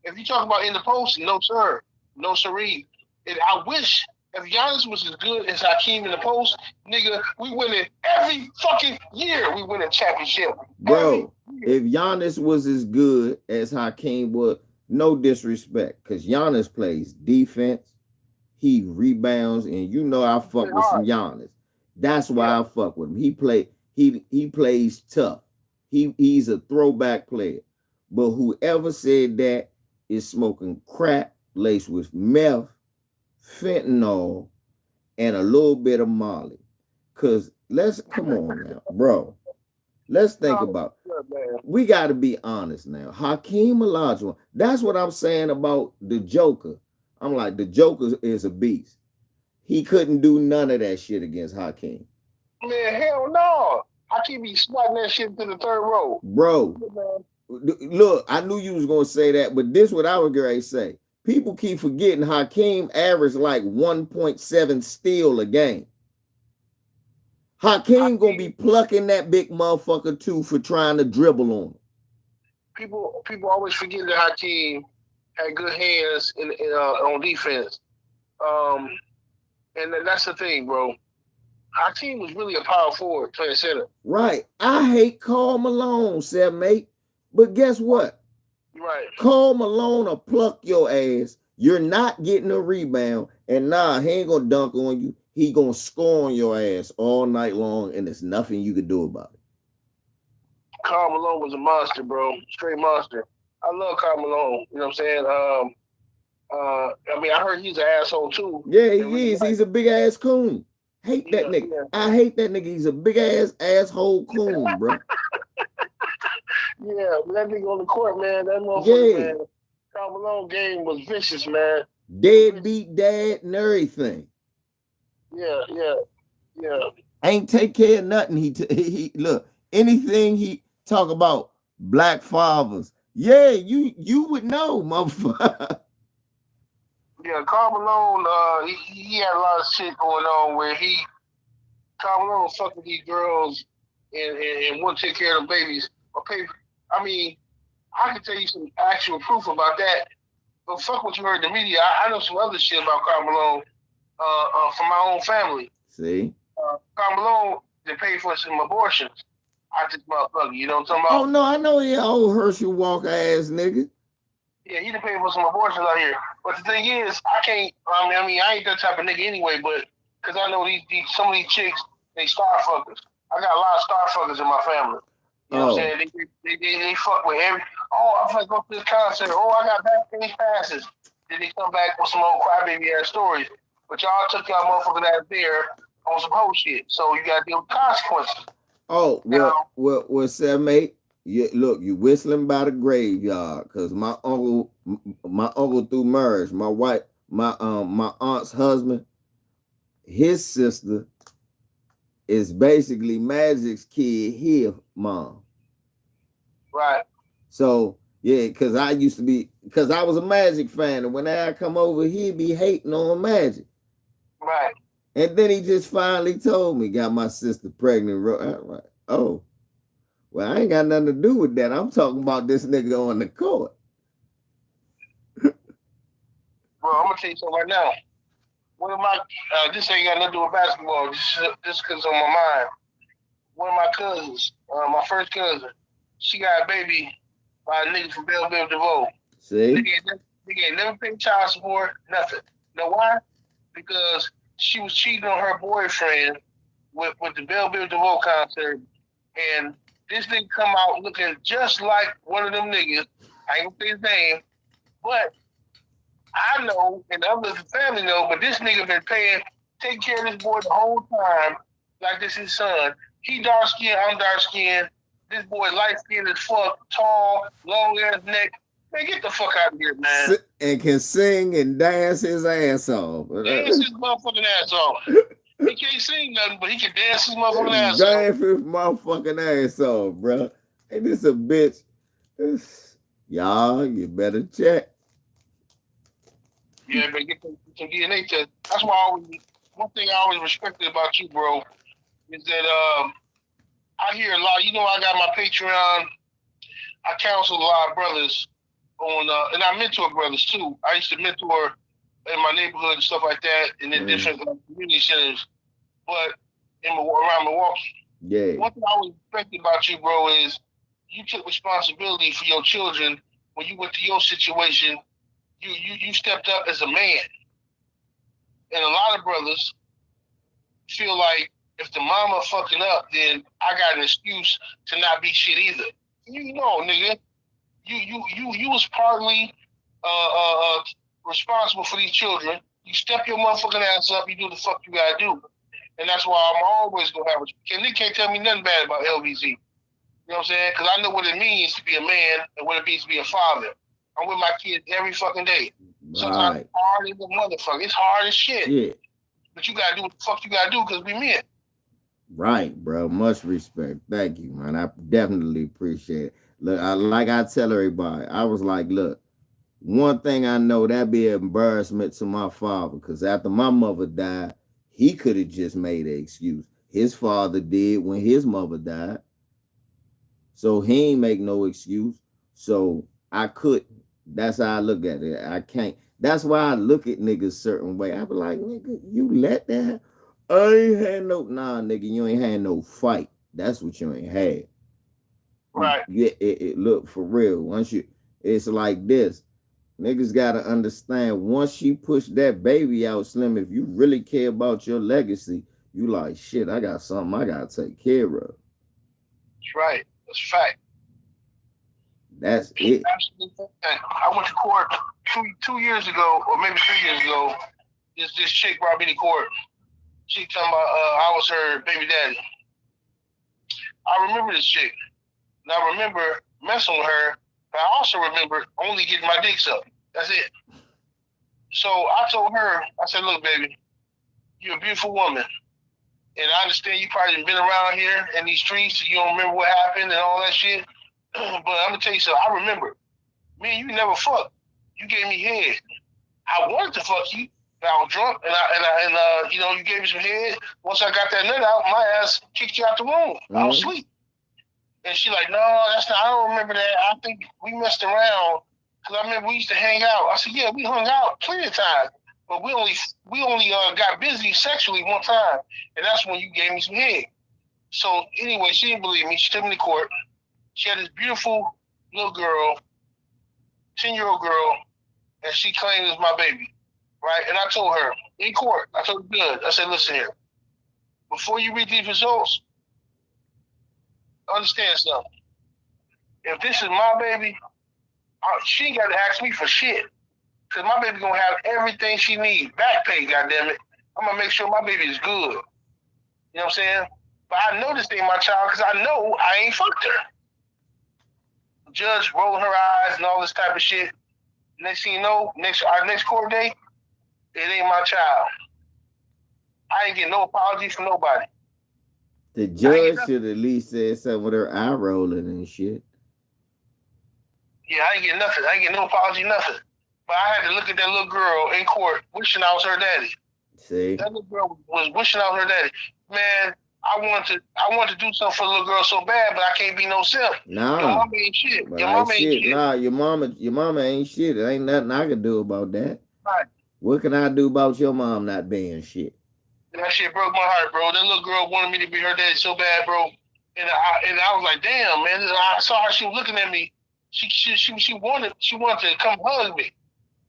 if you talk about in the post, no sir, no siree. And I wish if Giannis was as good as Hakeem in the post, nigga, we win it every fucking year. We win a championship. Bro, if Giannis was as good as Hakeem was, no disrespect, because Giannis plays defense. He rebounds, and you know I fuck with some Giannis. That's why I fuck with him. He plays tough. He's a throwback player. But whoever said that is smoking crack laced with meth, fentanyl, and a little bit of Molly. Cause come on now, bro. Let's think about it. We got to be honest now. Hakeem Olajuwon. That's what I'm saying about the Joker. I'm like, the Joker is a beast. He couldn't do none of that shit against Hakeem. Man, hell no. Hakeem be swatting that shit to the third row. Bro, look, I knew you was going to say that, but this is what I would going to say. People keep forgetting Hakeem averaged like 1.7 steal a game. Hakeem going to be plucking that big motherfucker too for trying to dribble on him. People always forget that Hakeem had good hands on defense. And that's the thing, bro. Hakeem was really a power forward playing center. Right. I hate Karl Malone, 7-8. But guess what? Right. Karl Malone will pluck your ass. You're not getting a rebound. And he ain't going to dunk on you. He going to score on your ass all night long, and there's nothing you can do about it. Karl Malone was a monster, bro. Straight monster. I love Karl Malone. You know what I'm saying? I mean, I heard he's an asshole, too. Yeah, he is. He's a big-ass coon. Hate that nigga. Yeah. I hate that nigga. He's a big-ass asshole coon, bro. Yeah, that nigga on the court, man. That motherfucker, man. Karl Malone game was vicious, man. Deadbeat dad and everything. Yeah. Ain't take care of nothing. He look, anything he talk about black fathers. Yeah, you would know, motherfucker. Yeah, Karl Malone, he had a lot of shit going on where Karl Malone was fucking these girls and wouldn't take care of them babies or pay. I mean, I can tell you some actual proof about that. But fuck what you heard in the media. I know some other shit about Karl Malone from my own family. See? Karl Malone, they paid for some abortions. I just motherfucker, you know what I'm talking about? Oh, no, I know he old Herschel Walker ass nigga. Yeah, he done paid for some abortions out here. But the thing is, I ain't that type of nigga anyway, but because I know some of these chicks, they star fuckers. I got a lot of star fuckers in my family. You know what I'm saying? They fuck with every, I'm gonna go to this concert. I got backstage passes. Then they come back with some old crybaby ass stories. But y'all took y'all motherfucking ass there on some whole shit. So you gotta deal with consequences. Oh, well, 7-8. Yeah, look, you whistling by the graveyard, cause my uncle through marriage, my aunt's husband, his sister is basically Magic's kid, his mom. Right. So yeah, cause I was a Magic fan, and when I come over, he'd be hating on Magic. Right. And then he just finally told me, got my sister pregnant. I'm like, oh. Well, I ain't got nothing to do with that. I'm talking about this nigga on the court. Bro, I'm gonna tell you something right now. One of my this ain't got nothing to do with basketball. Just because on my mind. One of my cousins, my first cousin, she got a baby by a nigga from Belleville, DeVoe. See? Nigga ain't never paid child support, nothing. You know why? Because she was cheating on her boyfriend with the Belleville DeVoe concert, and this nigga come out looking just like one of them niggas. I ain't gonna say his name, but I know, and the others in the family know, but this nigga been taking care of this boy the whole time, like this his son. He dark skinned, I'm dark skinned. This boy light skinned as fuck, tall, long ass neck. Man, get the fuck out of here, man. And can sing and dance his ass off. Dance his motherfucking ass off. He can't sing nothing, but he can dance his motherfucking ass off. Dance his motherfucking ass off, bro. Ain't this a bitch? Y'all, you better check. Yeah, but get some DNA test. That's why one thing I always respected about you, bro, is that I hear a lot. You know, I got my Patreon. I counsel a lot of brothers on, and I mentor brothers too. I used to mentor in my neighborhood and stuff like that, and in different community centers, but around Milwaukee. Yeah. One thing I always respected about you, bro, is you took responsibility for your children when you went to your situation. You stepped up as a man. brothers feel like if the mama fucking up, then I got an excuse to not be shit either. You know, nigga, you was partly responsible for these children. You step your motherfucking ass up, you do the fuck you gotta do. And that's why I'm always gonna have a Nick can't tell me nothing bad about LBZ. You know what I'm saying? Because I know what it means to be a man and what it means to be a father. I'm with my kids every fucking day. Sometimes it's hard as a motherfucker. It's hard as shit. Yeah. But you gotta do what the fuck you gotta do because we men. Right, bro. Much respect. Thank you, man. I definitely appreciate it. Look, like I tell everybody, I was like, look, one thing I know, that'd be an embarrassment to my father, because after my mother died, he could have just made an excuse. His father did when his mother died. So he ain't make no excuse. So I couldn't. That's how I look at it. I can't. That's why I look at niggas certain way. I be like, nigga, you let that? I ain't had no, nah, nigga, you ain't had no fight. That's what you ain't had. Right. Yeah, look, for real. Once you, it's like this. Niggas gotta understand, once she pushed that baby out, Slim, if you really care about your legacy, you like, shit, I got something I gotta take care of. That's right. That's a fact. That's it. Absolutely. I went to court two years ago, or maybe 3 years ago. This chick brought me to court. She talking about I was her baby daddy. I remember this chick. And I remember messing with her, but I also remember only getting my dicks up. That's it. So I told her, I said, look, baby, you're a beautiful woman. And I understand you probably been around here in these streets, so you don't remember what happened and all that shit. But I'm gonna tell you something, I remember. Me and you never fucked. You gave me head. I wanted to fuck you. I was drunk, and you know, you gave me some head. Once I got that nut out, my ass kicked you out the room. I was asleep. And she like, no, that's not. I don't remember that. I think we messed around because I remember we used to hang out. I said, yeah, we hung out plenty of times, but we only got busy sexually one time, and that's when you gave me some head. So anyway, she didn't believe me. She took me to court. She had this beautiful little girl, 10-year-old girl, and she claimed it was my baby. Right? And I told her in court, I told her good. I said, listen here, before you read these results, understand something. If this is my baby, she ain't got to ask me for shit. Because my baby going to have everything she needs. Back pay, goddammit. I'm going to make sure my baby is good. You know what I'm saying? But I know this ain't my child because I know I ain't fucked her. Judge rolling her eyes and all this type of shit. Next thing you know, our next court date, it ain't my child. I ain't getting no apology from nobody. The judge should at least say something with her eye rolling and shit. Yeah, I ain't getting nothing. I ain't getting no apology, nothing. But I had to look at that little girl in court wishing I was her daddy. See? That little girl was wishing I was her daddy. Man, I want to do something for the little girl so bad, but I can't be no simp. Nah. Your mama ain't shit. Your mama ain't shit. Nah, your mama ain't shit. It ain't nothing I can do about that. Right. What can I do about your mom not being shit? That shit broke my heart, bro. That little girl wanted me to be her daddy so bad, bro. And I was like, damn, man. I saw her. She was looking at me. She wanted to come hug me.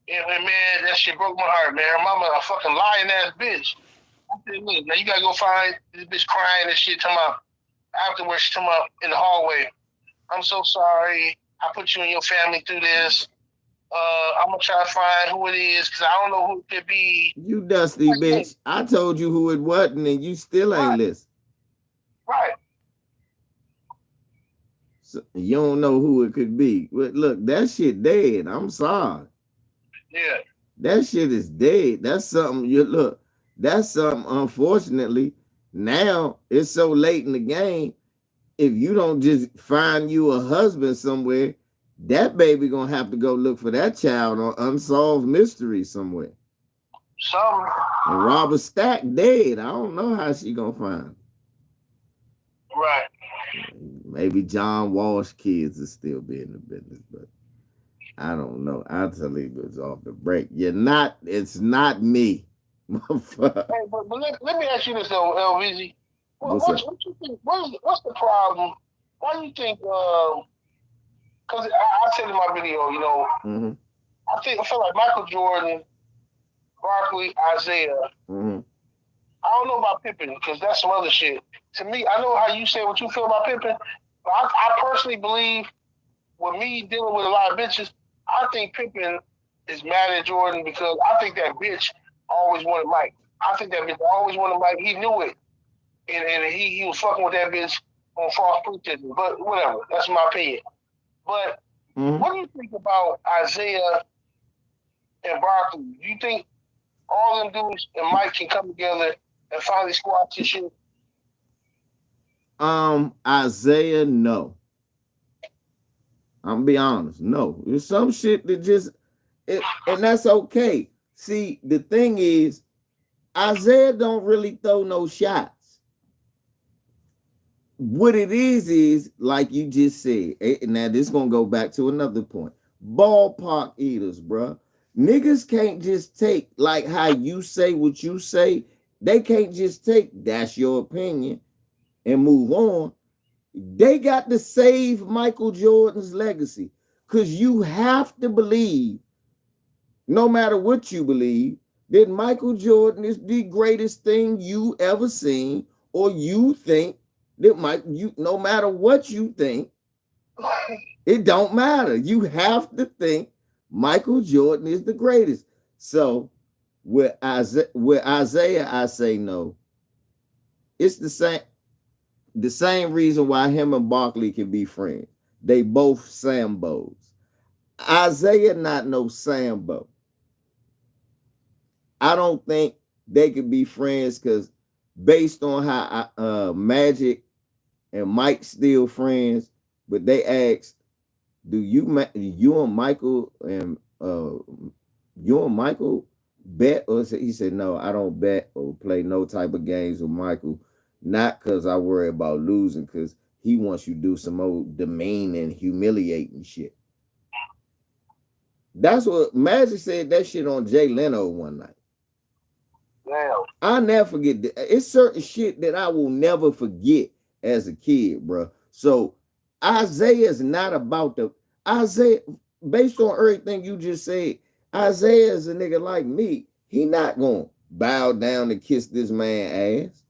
And man, that shit broke my heart, man. Her mama a fucking lying ass bitch. I said, look, now you gotta go find this bitch crying and shit. Talking about afterwards. She talking about in the hallway. I'm so sorry. I put you and your family through this. I'm gonna try to find who it is because I don't know who it could be. You dusty bitch. I told you who it wasn't and you still ain't listen. Right. So you don't know who it could be. Look, that shit dead. I'm sorry. Yeah. That shit is dead. That's something that's something, unfortunately, now it's so late in the game. If you don't just find you a husband somewhere, that baby gonna have to go look for that child on Unsolved Mystery somewhere. Some. And Robert Stack dead. I don't know how she gonna find him. Right. Maybe John Walsh kids will still be in the business, but I don't know. I'll tell you it's off the break. It's not me. Hey, but let me ask you this though, LVZ. What you think? What's the problem? Why do you think? Because I said in my video, you know, I feel like Michael Jordan, Barkley, Isaiah, don't know about Pippen because that's some other shit. To me, I know how you say what you feel about Pippen, but I personally believe with me dealing with a lot of bitches, I think Pippen is mad at Jordan because I think that bitch always wanted Mike. I think that bitch always wanted Mike. He knew it, and he was fucking with that bitch on false pretenses. But whatever, that's my opinion. But what do you think about Isaiah and Barkley? Do you think all them dudes and Mike can come together and finally squash this shit? Isaiah, no. I'm gonna be honest. No, there's some shit that just, and that's okay. See, the thing is, Isaiah don't really throw no shots. What it is like you just said. Now this gonna go back to another point. Ballpark eaters, bruh. Niggas can't just take like how you say what you say. They can't just take that's your opinion and move on. They got to save Michael Jordan's legacy because you have to believe, no matter what you believe, that Michael Jordan is the greatest thing you ever seen, or you think that no matter what you think, it don't matter. You have to think Michael Jordan is the greatest. So with Isaiah, I say no. It's the same reason why him and Barkley can be friends. They both Sambos. Isaiah not no Sambo. I don't think they could be friends because based on how Magic and Mike still friends, but they asked, do you and Michael bet? Or he said, no, I don't bet or play no type of games with Michael. Not because I worry about losing, because he wants you to do some old demeaning, humiliating shit. That's what Magic said that shit on Jay Leno one night. Wow. I'll never forget that. It's certain shit that I will never forget as a kid, bro. So Isaiah's not about Isaiah, based on everything you just said, Isaiah is a nigga like me. He not gonna bow down and kiss this man ass.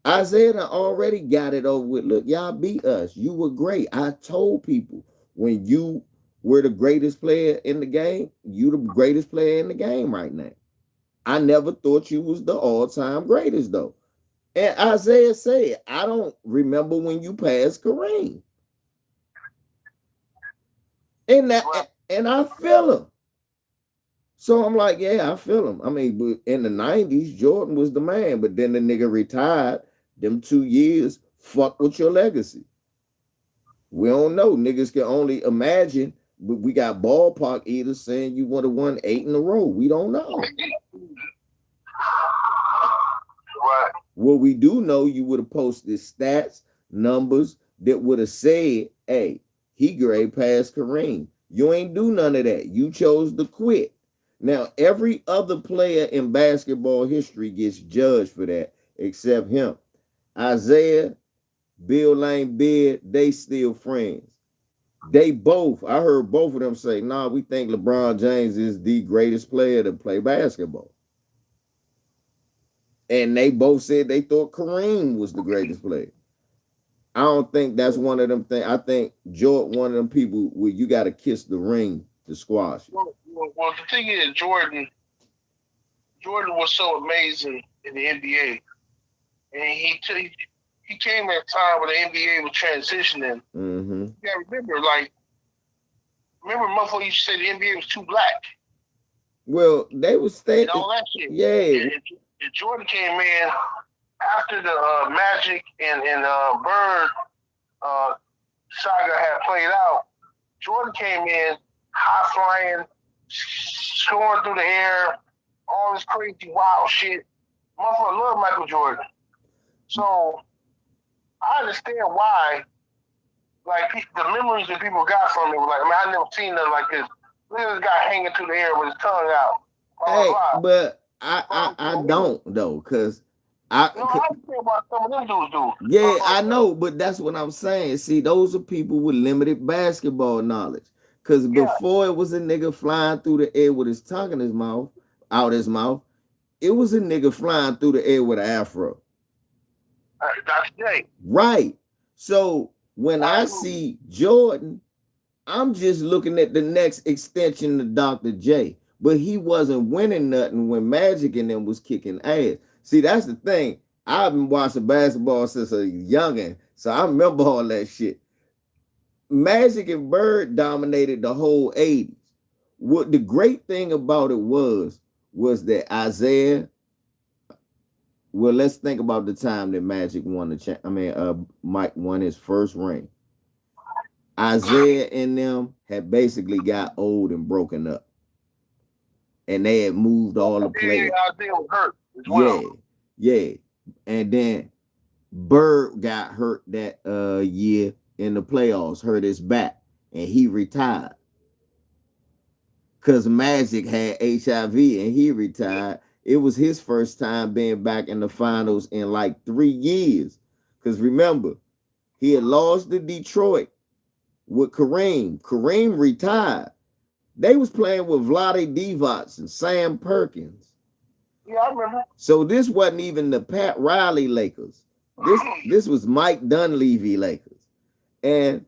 Isaiah done already got it over with. Look, y'all beat us. You were great. I told people when you were the greatest player in the game, you the greatest player in the game right now. I never thought you was the all-time greatest, though. And Isaiah said, I don't remember when you passed Kareem. And I feel him. So I'm like, yeah, I feel him. I mean, but in the 90s, Jordan was the man, but then the nigga retired. Them 2 years, fuck with your legacy. We don't know. Niggas can only imagine, but we got ballpark eaters saying you would have won 8 in a row. We don't know. Right. What we do know, you would have posted stats, numbers that would have said, hey, he grade past Kareem. You ain't do none of that. You chose to quit. Now, every other player in basketball history gets judged for that, except him. Isaiah, Bill Lane Beard, they still friends. They both, I heard both of them say, nah, we think LeBron James is the greatest player to play basketball. And they both said they thought Kareem was the greatest player. I don't think that's one of them things. I think Jordan, one of them people where you got to kiss the ring to squash it. Well, the thing is, Jordan was so amazing in the NBA. And he came at a time when the NBA was transitioning. Mm-hmm. You gotta remember, motherfuckers used to say the NBA was too black. Well, they was and all that shit. Yeah. And Jordan came in after the Magic and Bird saga had played out. Jordan came in high flying, soaring through the air, all this crazy wild shit. Motherfucker love Michael Jordan. So I understand why, like, the memories that people got from it were like, I mean, I never seen nothing like this. Look at this guy hanging through the air with his tongue out. Hey, but I don't though, cause I understand why some of them dudes do. Yeah, I know, but that's what I'm saying. See, those are people with limited basketball knowledge. Cause before it was a nigga flying through the air with his tongue in his mouth, out his mouth. It was a nigga flying through the air with an afro. Dr. J. Right. So when I see Jordan, I'm just looking at the next extension of Dr. J. But he wasn't winning nothing when Magic and them was kicking ass. See, that's the thing. I've been watching basketball since a youngin', so I remember all that shit. Magic and Bird dominated the whole 80s. What the great thing about it was that Isaiah. Well, let's think about the time that Magic won Mike won his first ring. Isaiah and them had basically got old and broken up, and they had moved all the players. Isaiah was hurt as well. Yeah, and then Bird got hurt that year in the playoffs, hurt his back, and he retired. Because Magic had HIV and he retired. It was his first time being back in the finals in like 3 years. Because remember, he had lost to Detroit with Kareem. Kareem retired. They was playing with Vlade Divac and Sam Perkins. Yeah, I remember. So this wasn't even the Pat Riley Lakers. This was Mike Dunleavy Lakers. And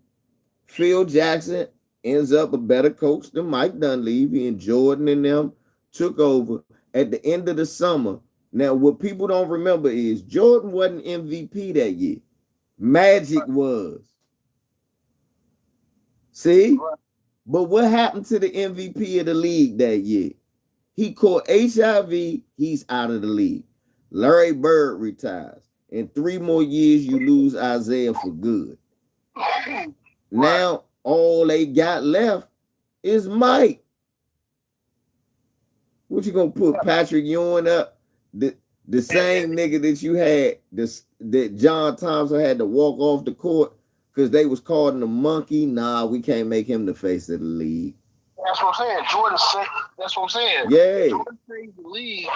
Phil Jackson ends up a better coach than Mike Dunleavy, and Jordan and them took over at the end of the summer. Now, what people don't remember is Jordan wasn't MVP that year. Magic was. See? But what happened to the MVP of the league that year? He caught HIV, he's out of the league. Larry Bird retires. In 3 more years, you lose Isaiah for good. Now, all they got left is Mike. What you gonna put Patrick Ewing up? The same nigga that you had, that John Thompson had to walk off the court because they was calling him a monkey. Nah, we can't make him the face of the league. That's what I'm saying. Jordan said, that's what I'm saying. Yeah. Jordan saved the league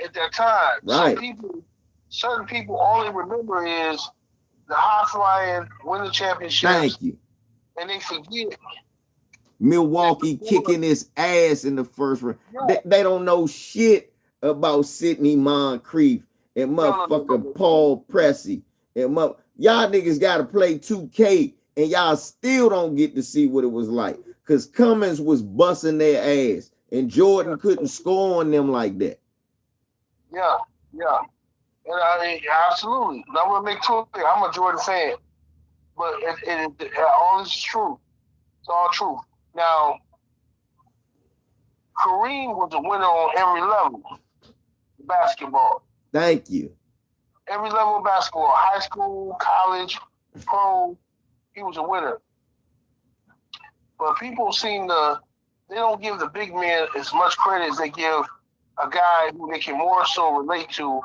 at that time. Right. Certain people all they remember is the high flying, win the championship. Thank you. And they forget Milwaukee kicking his ass in the first round. They don't know shit about Sidney Moncrief and motherfucking Paul Pressey. And y'all niggas got to play 2K and y'all still don't get to see what it was like. Because Cummins was busting their ass and Jordan couldn't score on them like that. Yeah. And I mean, absolutely. And I'm going to make sure I'm a Jordan fan. But all this is true. It's all true. Now, Kareem was a winner on every level. Basketball. Thank you. Every level of basketball. High school, college, pro. He was a winner. But people they don't give the big man as much credit as they give a guy who they can more so relate to,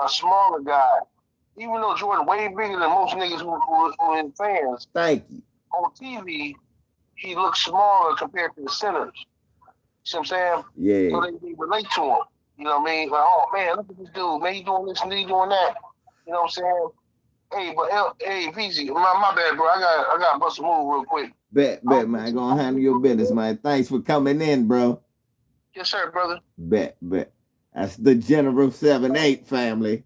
a smaller guy. Even though Jordan way bigger than most niggas who in fans. Thank you. On TV, he looks smaller compared to the centers. See what I'm saying? Yeah. So they relate to him. You know what I mean? Like, oh man, look at this dude. Man, he doing this and he doing that. You know what I'm saying? Hey, but hey, VZ, my bad, bro. I got to bust a move real quick. Bet, man. Gonna handle your business, man. Thanks for coming in, bro. Yes, sir, brother. Bet. That's the General 7-8 family.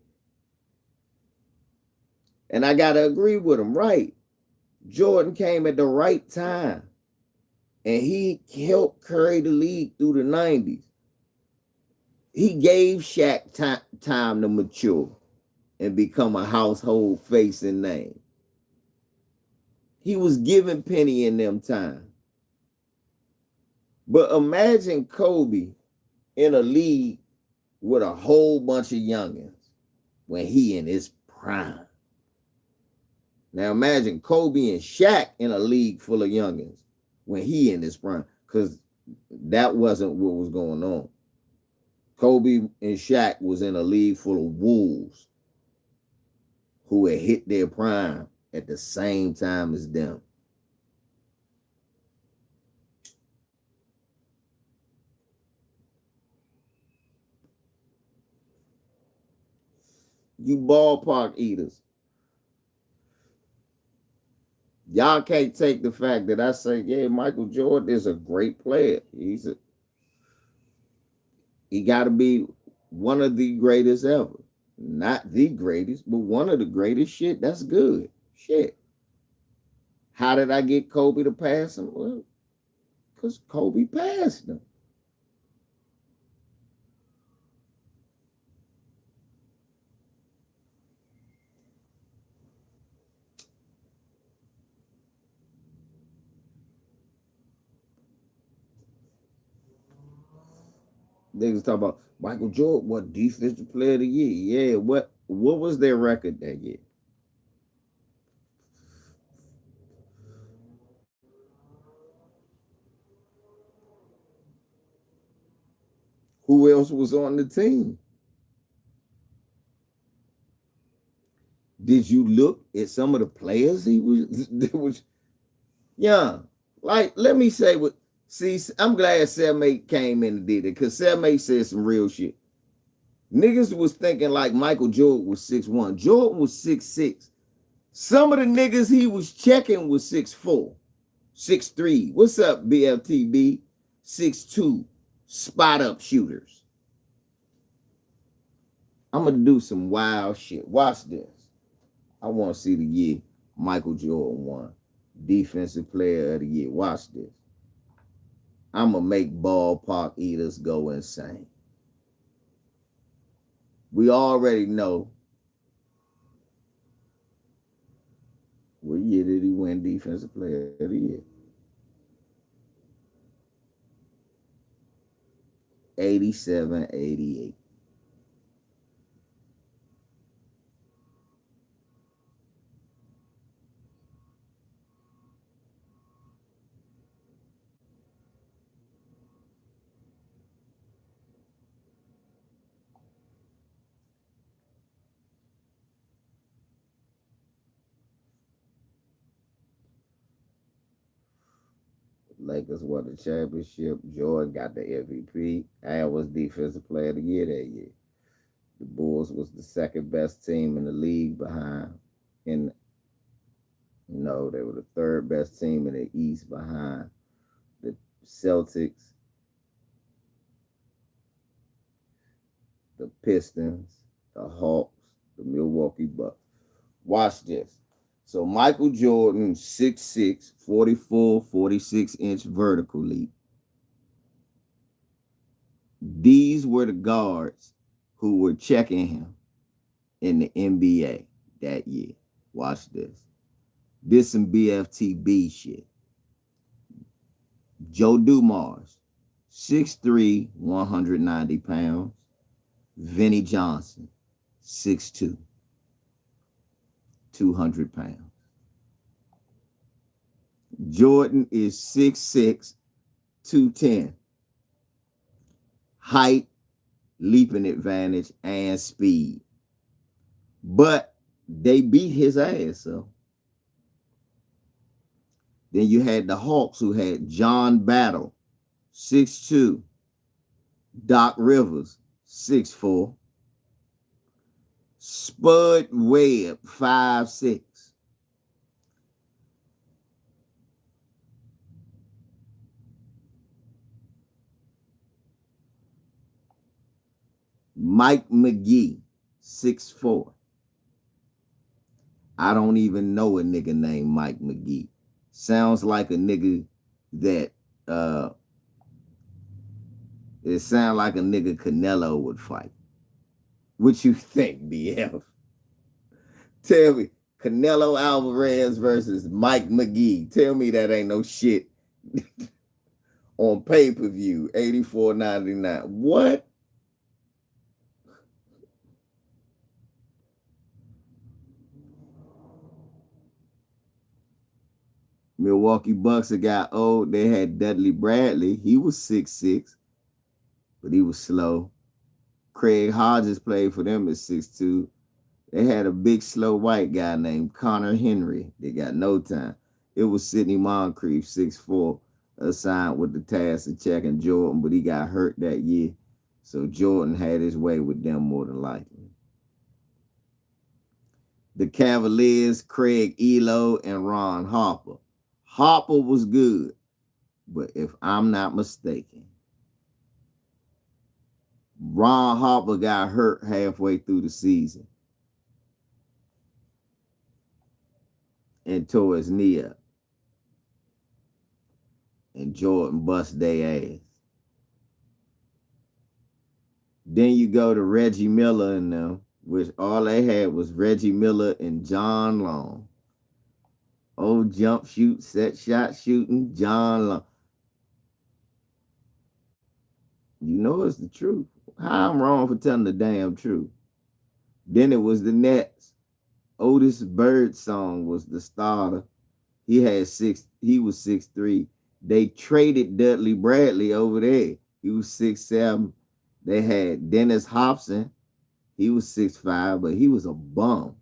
And I gotta agree with him, right? Jordan came at the right time. And he helped carry the league through the 90s. He gave Shaq time to mature and become a household face and name. He was giving Penny and them time. But imagine Kobe in a league with a whole bunch of youngins when he in his prime. Now imagine Kobe and Shaq in a league full of youngins when he in his prime, because that wasn't what was going on. Kobe and Shaq was in a league full of wolves who had hit their prime at the same time as them. You ballpark eaters. Y'all can't take the fact that I say, yeah, Michael Jordan is a great player. He got to be one of the greatest ever. Not the greatest, but one of the greatest. Shit, that's good. Shit. How did I get Kobe to pass him? Well, because Kobe passed him. Niggas talk about Michael Jordan, what defensive player of the year? Yeah, what was their record that year? Who else was on the team? Did you look at some of the players he was that was young? Like, let me say what see, I'm glad 7-8 came in and did it because 7-8 said some real shit. Niggas was thinking like Michael Jordan was 6'1". Jordan was 6'6". Some of the niggas he was checking was 6'4", 6'3". What's up, BFTB? 6'2". Spot up shooters. I'm gonna do some wild shit. Watch this. I want to see the year Michael Jordan won Defensive Player of the Year. Watch this. I'm gonna make ballpark eaters go insane. We already know what year did he win Defensive Player of the Year? 87, 88. Lakers won the championship. Jordan got the MVP and was Defensive Player of the Year that year. The Bulls was the second best team in the league behind. In no, they were the third best team in the East behind the Celtics, the Pistons, the Hawks, the Milwaukee Bucks. Watch this. So Michael Jordan, 6'6", 44, 46-inch vertical leap. These were the guards who were checking him in the NBA that year. Watch this. This some BFTB shit. Joe Dumars, 6'3", 190 pounds. Vinnie Johnson, 6'2", 200 pounds. Jordan is 6'6", 210. Height, leaping advantage, and speed. But they beat his ass, so. Then you had the Hawks who had John Battle, 6'2". Doc Rivers, 6'4". Spud Webb, 5'6". Mike McGee, 6'4". I don't even know a nigga named Mike McGee. Sounds like a nigga that it sounds like a nigga Canelo would fight. What you think, BF? Tell me, Canelo Alvarez versus Mike McGee. Tell me that ain't no shit on pay-per-view, $84.99. What? Milwaukee Bucks that got old. They had Dudley Bradley. He was 6'6", but he was slow. Craig Hodges played for them at 6'2". They had a big, slow white guy named Connor Henry. They got no time. It was Sidney Moncrief, 6'4", assigned with the task of checking Jordan, but he got hurt that year. So Jordan had his way with them more than likely. The Cavaliers, Craig Elo and Ron Harper. Harper was good, but if I'm not mistaken, Ron Harper got hurt halfway through the season and tore his knee up. And Jordan bust their ass. Then you go to Reggie Miller and them, which all they had was Reggie Miller and John Long. Old jump shoot, set shot shooting, John Long. You know it's the truth. How I'm wrong for telling the damn truth. Then it was the Nets. Otis Birdsong was the starter. He was 6'3". They traded Dudley Bradley over there. He was 6'7". They had Dennis Hobson. He was 6'5", but he was a bum.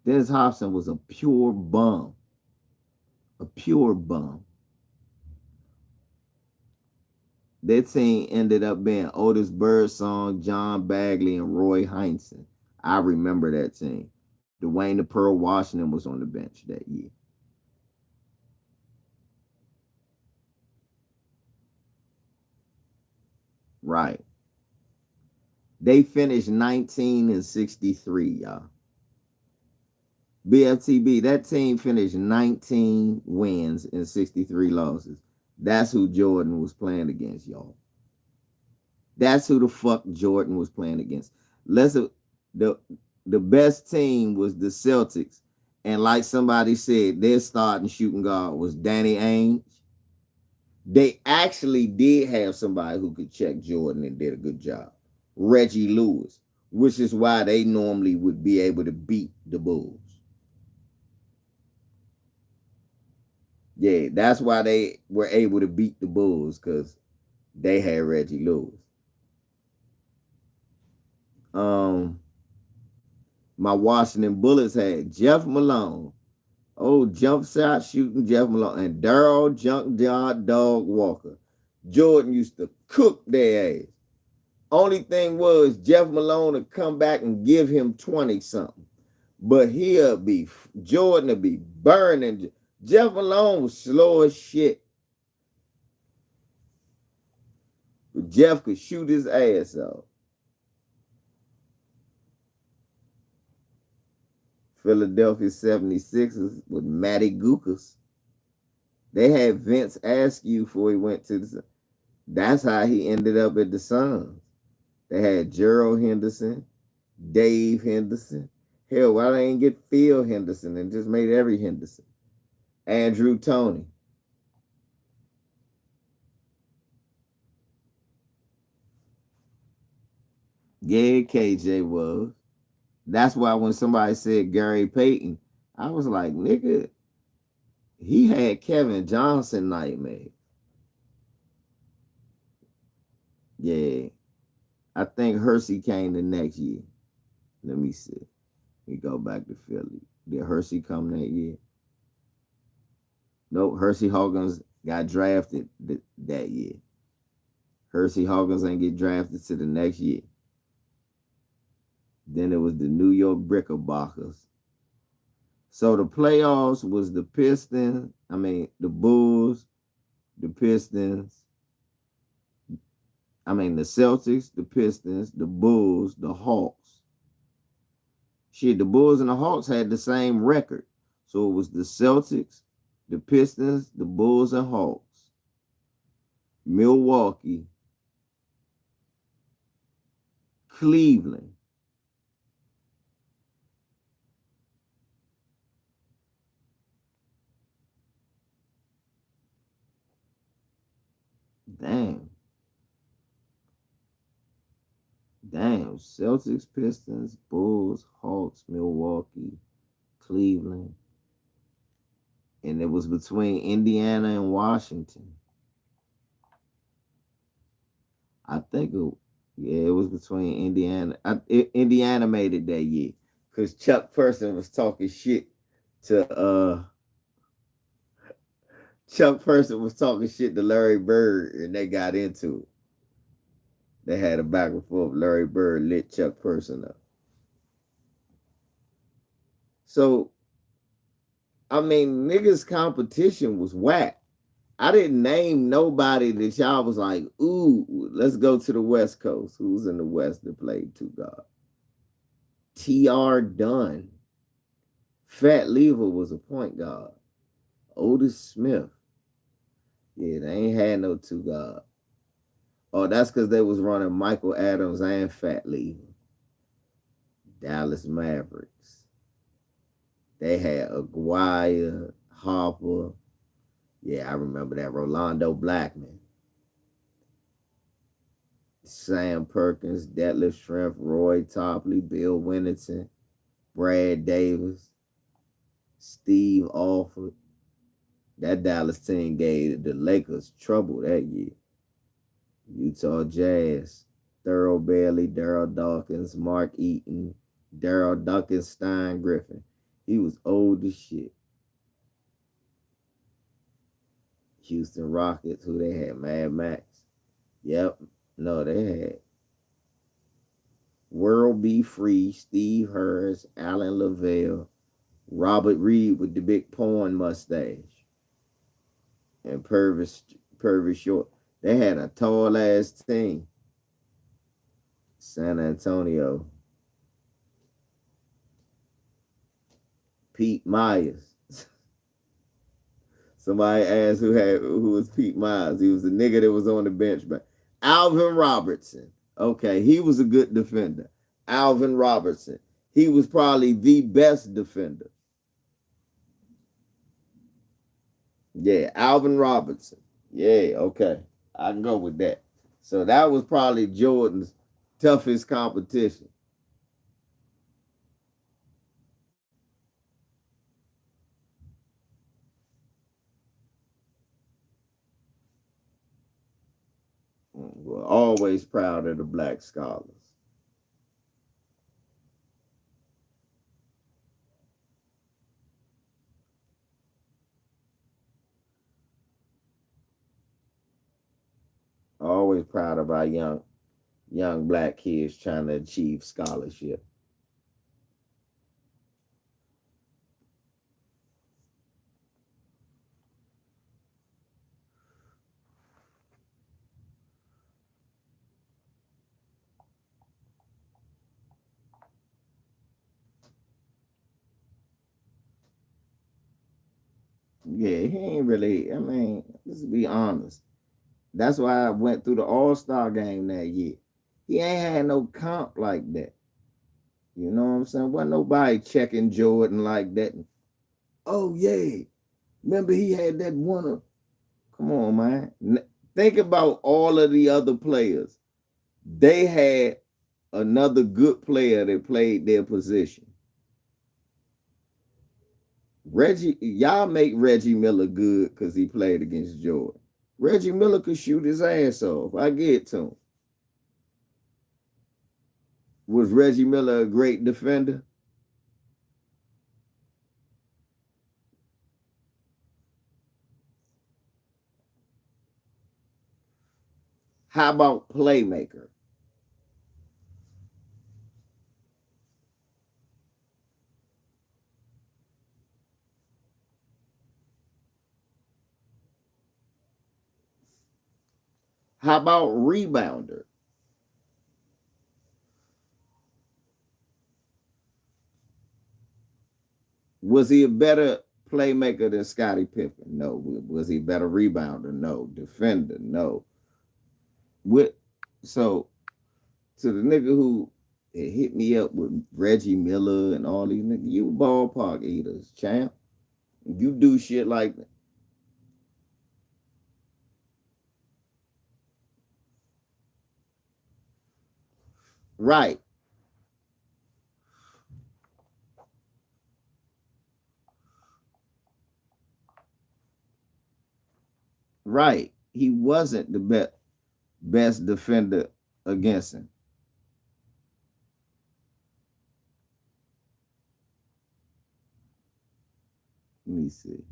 Dennis Hobson was a pure bum. A pure bum. That team ended up being Otis Birdsong, John Bagley, and Roy Heinsohn. I remember that team. Dwayne the Pearl Washington was on the bench that year. Right. They finished 19-63, y'all. BFTB, that team finished 19 wins and 63 losses. That's who Jordan was playing against, y'all. That's who the fuck Jordan was playing against. The best team was the Celtics. And like somebody said, their starting shooting guard was Danny Ainge. They actually did have somebody who could check Jordan and did a good job. Reggie Lewis, which is why they normally would be able to beat the Bulls. Yeah, that's why they were able to beat the Bulls, because they had Reggie Lewis. My Washington Bullets had Jeff Malone, jump shot shooting Jeff Malone, and Darryl Junkyard Dog Walker. Jordan used to cook their ass. Only thing was Jeff Malone would come back and give him 20 something, but Jordan would be burning. Jeff Malone was slow as shit. But Jeff could shoot his ass off. Philadelphia 76ers with Matty Gukas. They had Vince Askew before he went to the. That's how he ended up at the Suns. They had Gerald Henderson, Dave Henderson. Hell, why they ain't get Phil Henderson and just made every Henderson? Andrew Toney. Yeah, KJ was. That's why when somebody said Gary Payton, I was like, nigga, he had Kevin Johnson nightmare. Yeah. I think Hersey came the next year. Let me see. We go back to Philly. Did Hersey come that year? Nope. Hersey Hawkins got drafted that year. Hersey Hawkins ain't get drafted to the next year. Then it was the New York Knickerbockers. So the playoffs was the Bulls, the Pistons, the Celtics, the Pistons, the Bulls, the Hawks. Shit, the Bulls and the Hawks had the same record. So it was the Celtics, the Pistons, the Bulls and Hawks, Milwaukee, Cleveland, Damn. Celtics, Pistons, Bulls, Hawks, Milwaukee, Cleveland. And it was between Indiana and Washington. I think it was between Indiana. Indiana made it that year because Chuck Person was talking shit to Chuck Person was talking shit to Larry Bird, and they got into it. They had a back and forth. Larry Bird lit Chuck Person up. So, niggas' competition was whack. I didn't name nobody that y'all was like, ooh, let's go to the West Coast. Who's in the West that played two guard? T.R. Dunn. Fat Lever was a point guard. Otis Smith. Yeah, they ain't had no two guard. Oh, that's because they was running Michael Adams and Fat Lever. Dallas Mavericks. They had Aguirre, Harper. Yeah, I remember that. Rolando Blackman. Sam Perkins, Detlef Schrempf, Roy Topley, Bill Winnington, Brad Davis, Steve Alford. That Dallas team gave the Lakers trouble that year. Utah Jazz, Thurl Bailey, Daryl Dawkins, Mark Eaton, Daryl Duncan, Stein Griffin. He was old as shit. Houston Rockets, who they had? Mad Max. Yep. No, they had World B. Free, Steve Hurst, Alan Lavelle, Robert Reed with the big porn mustache, and Purvis Short. They had a tall ass team. San Antonio. Pete Myers. Somebody asked who was Pete Myers. He was the nigga that was on the bench. But Alvin Robertson. Okay, he was a good defender. Alvin Robertson. He was probably the best defender. Yeah, Alvin Robertson. Yeah, okay. I can go with that. So that was probably Jordan's toughest competition. We're always proud of the black scholars. Always proud of our young black kids trying to achieve scholarship. Yeah, he ain't really, I mean, let's be honest. That's why I went through the All-Star game that year. He ain't had no comp like that. You know what I'm saying? Wasn't nobody checking Jordan like that. Oh, yeah. Remember he had that one. Come on, man. Think about all of the other players. They had another good player that played their position. Y'all make Reggie Miller good because he played against Jordan. Reggie Miller could shoot his ass off. I get to him. Was Reggie Miller a great defender? How about playmaker? How about rebounder? Was he a better playmaker than Scottie Pippen? No. Was he a better rebounder? No. Defender? No. With so to the nigga who hit me up with Reggie Miller and all these niggas, you ballpark eaters, champ. You do shit like that. Right, right. He wasn't the best defender against him. Let me see.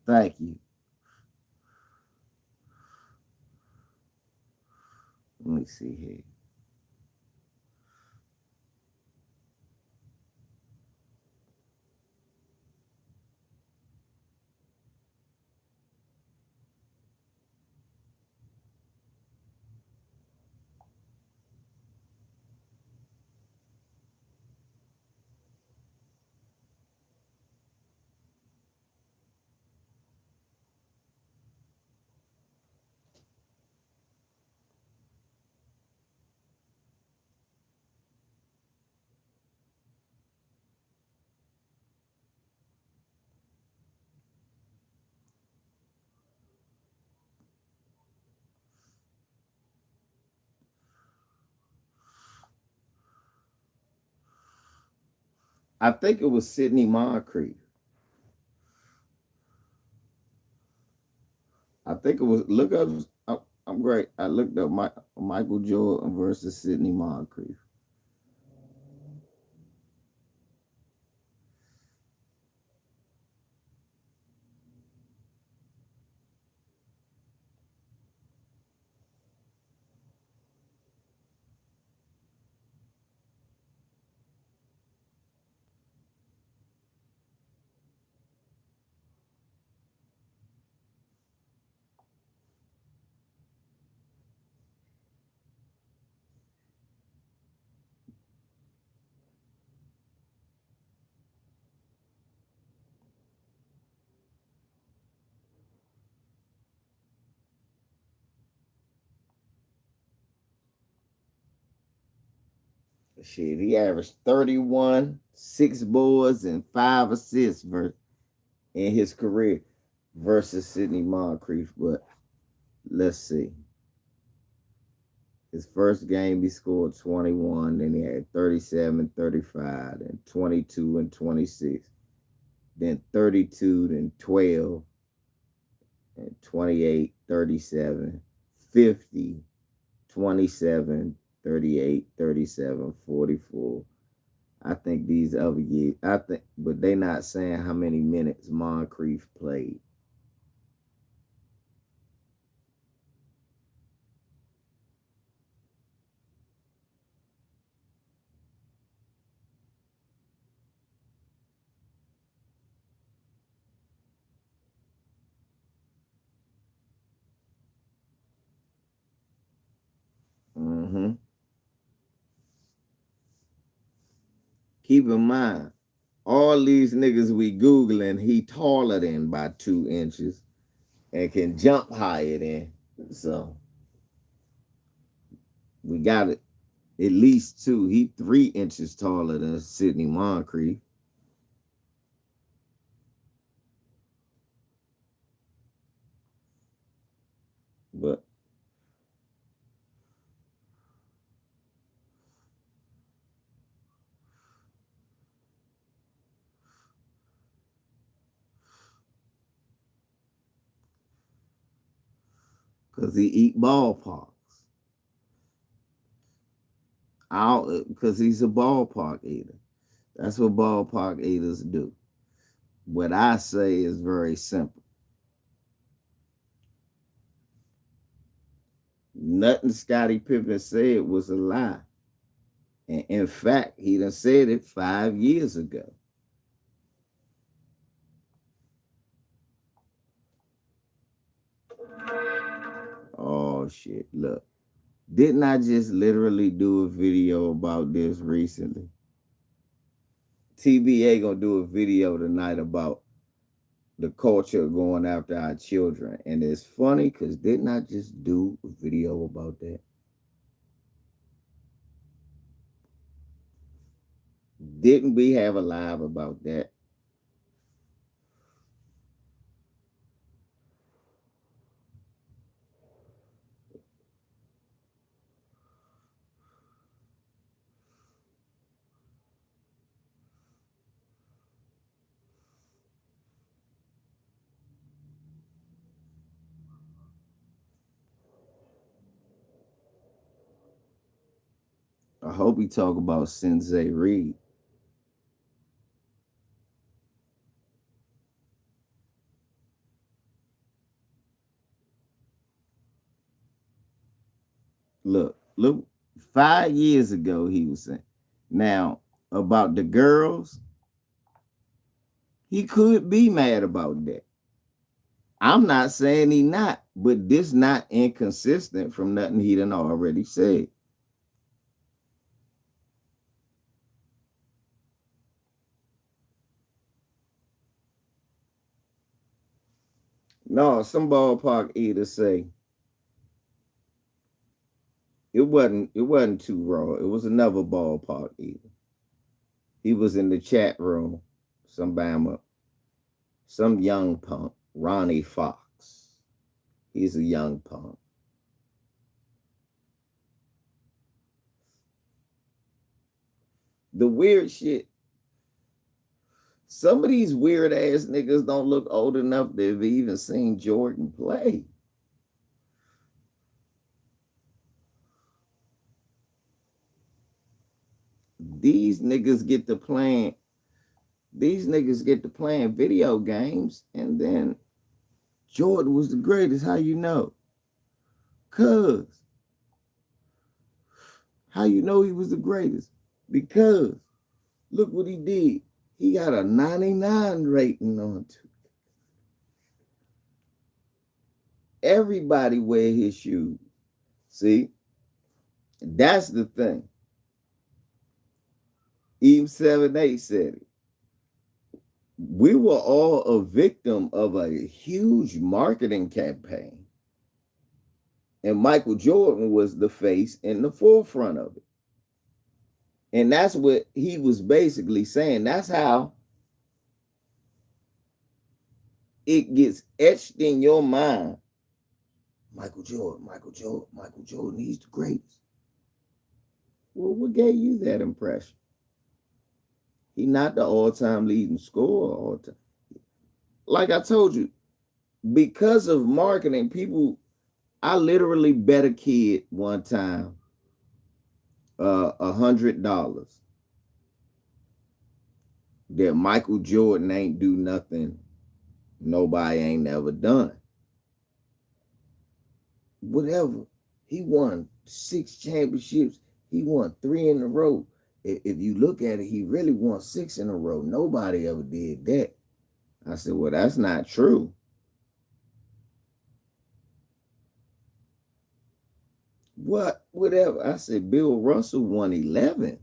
Thank you. Let me see here. I think it was Sidney Moncrief. I think it was look up. I'm great. I looked up Michael Jordan versus Sidney Moncrief. Shit, he averaged 31, 6 boards, and 5 assists in his career versus Sidney Moncrief. But let's see. His first game, he scored 21, then he had 37, 35, then 22 and 26, then 32, then 12, and 28, 37, 50, 27, 38, 37, 44. I think these other years, but they not saying how many minutes Moncrief played. Mm-hmm. Keep in mind, all these niggas we Googling, he taller than by 2 inches and can jump higher than. So we got it at least two. He 3 inches taller than Sidney Moncrief. But because he eat ballparks. Because he's a ballpark eater. That's what ballpark eaters do. What I say is very simple. Nothing Scottie Pippen said was a lie. And in fact, he done said it 5 years ago. Oh shit, look. Didn't I just literally do a video about this recently? TBA gonna do a video tonight about the culture of going after our children. And it's funny because didn't I just do a video about that? Didn't we have a live about that? I hope he talk about Sensei Reed. look, 5 years ago he was saying. Now, about the girls, he could be mad about that. I'm not saying he not, but this not inconsistent from nothing he done already said. No, some ballpark either say it wasn't too raw. It was another ballpark either. He was in the chat room, some Bama, some young punk, Ronnie Fox. He's a young punk. The weird shit, some of these weird ass niggas don't look old enough to have even seen Jordan play. These niggas get to playing video games, and then Jordan was the greatest. How you know? Cause how you know he was the greatest? Because look what he did. He got a 99 rating on it. Everybody wear his shoes. See, that's the thing. Even 7-8 said it. We were all a victim of a huge marketing campaign. And Michael Jordan was the face in the forefront of it. And that's what he was basically saying. That's how it gets etched in your mind. Michael Jordan, he's the greatest. Well, what gave you that impression? He's not the all-time leading scorer all time. Like I told you, because of marketing, people, I literally bet a kid one time $100 that Michael Jordan ain't do nothing nobody ain't never done. Whatever. He won 6 championships. He won 3 in a row. If you look at it, he really won 6 in a row. Nobody ever did that. I said, well, that's not true. What? Whatever. I said, Bill Russell won 11.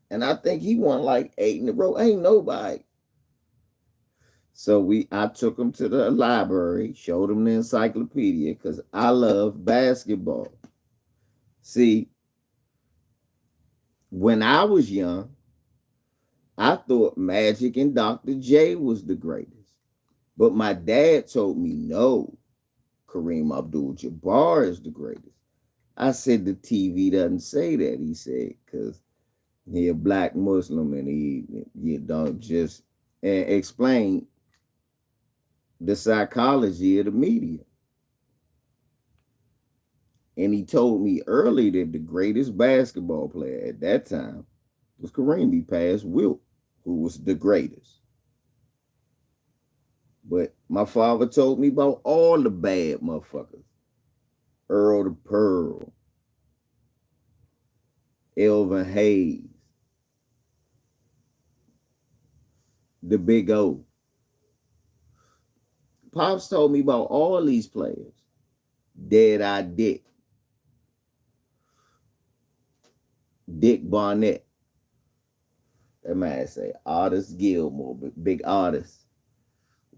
And I think he won like 8 in a row. Ain't nobody. So I took him to the library, showed him the encyclopedia, because I love basketball. See, when I was young, I thought Magic and Dr. J was the greatest. But my dad told me, no, Kareem Abdul-Jabbar is the greatest. I said, the TV doesn't say that. He said, because he a black Muslim and you don't just explain the psychology of the media. And he told me early that the greatest basketball player at that time was Kareem. He passed Wilt, who was the greatest. But my father told me about all the bad motherfuckers. Earl the Pearl, Elvin Hayes, the Big O. Pops told me about all these players. Dead-Eye Dick Barnett. That man say Otis Gilmore, big artist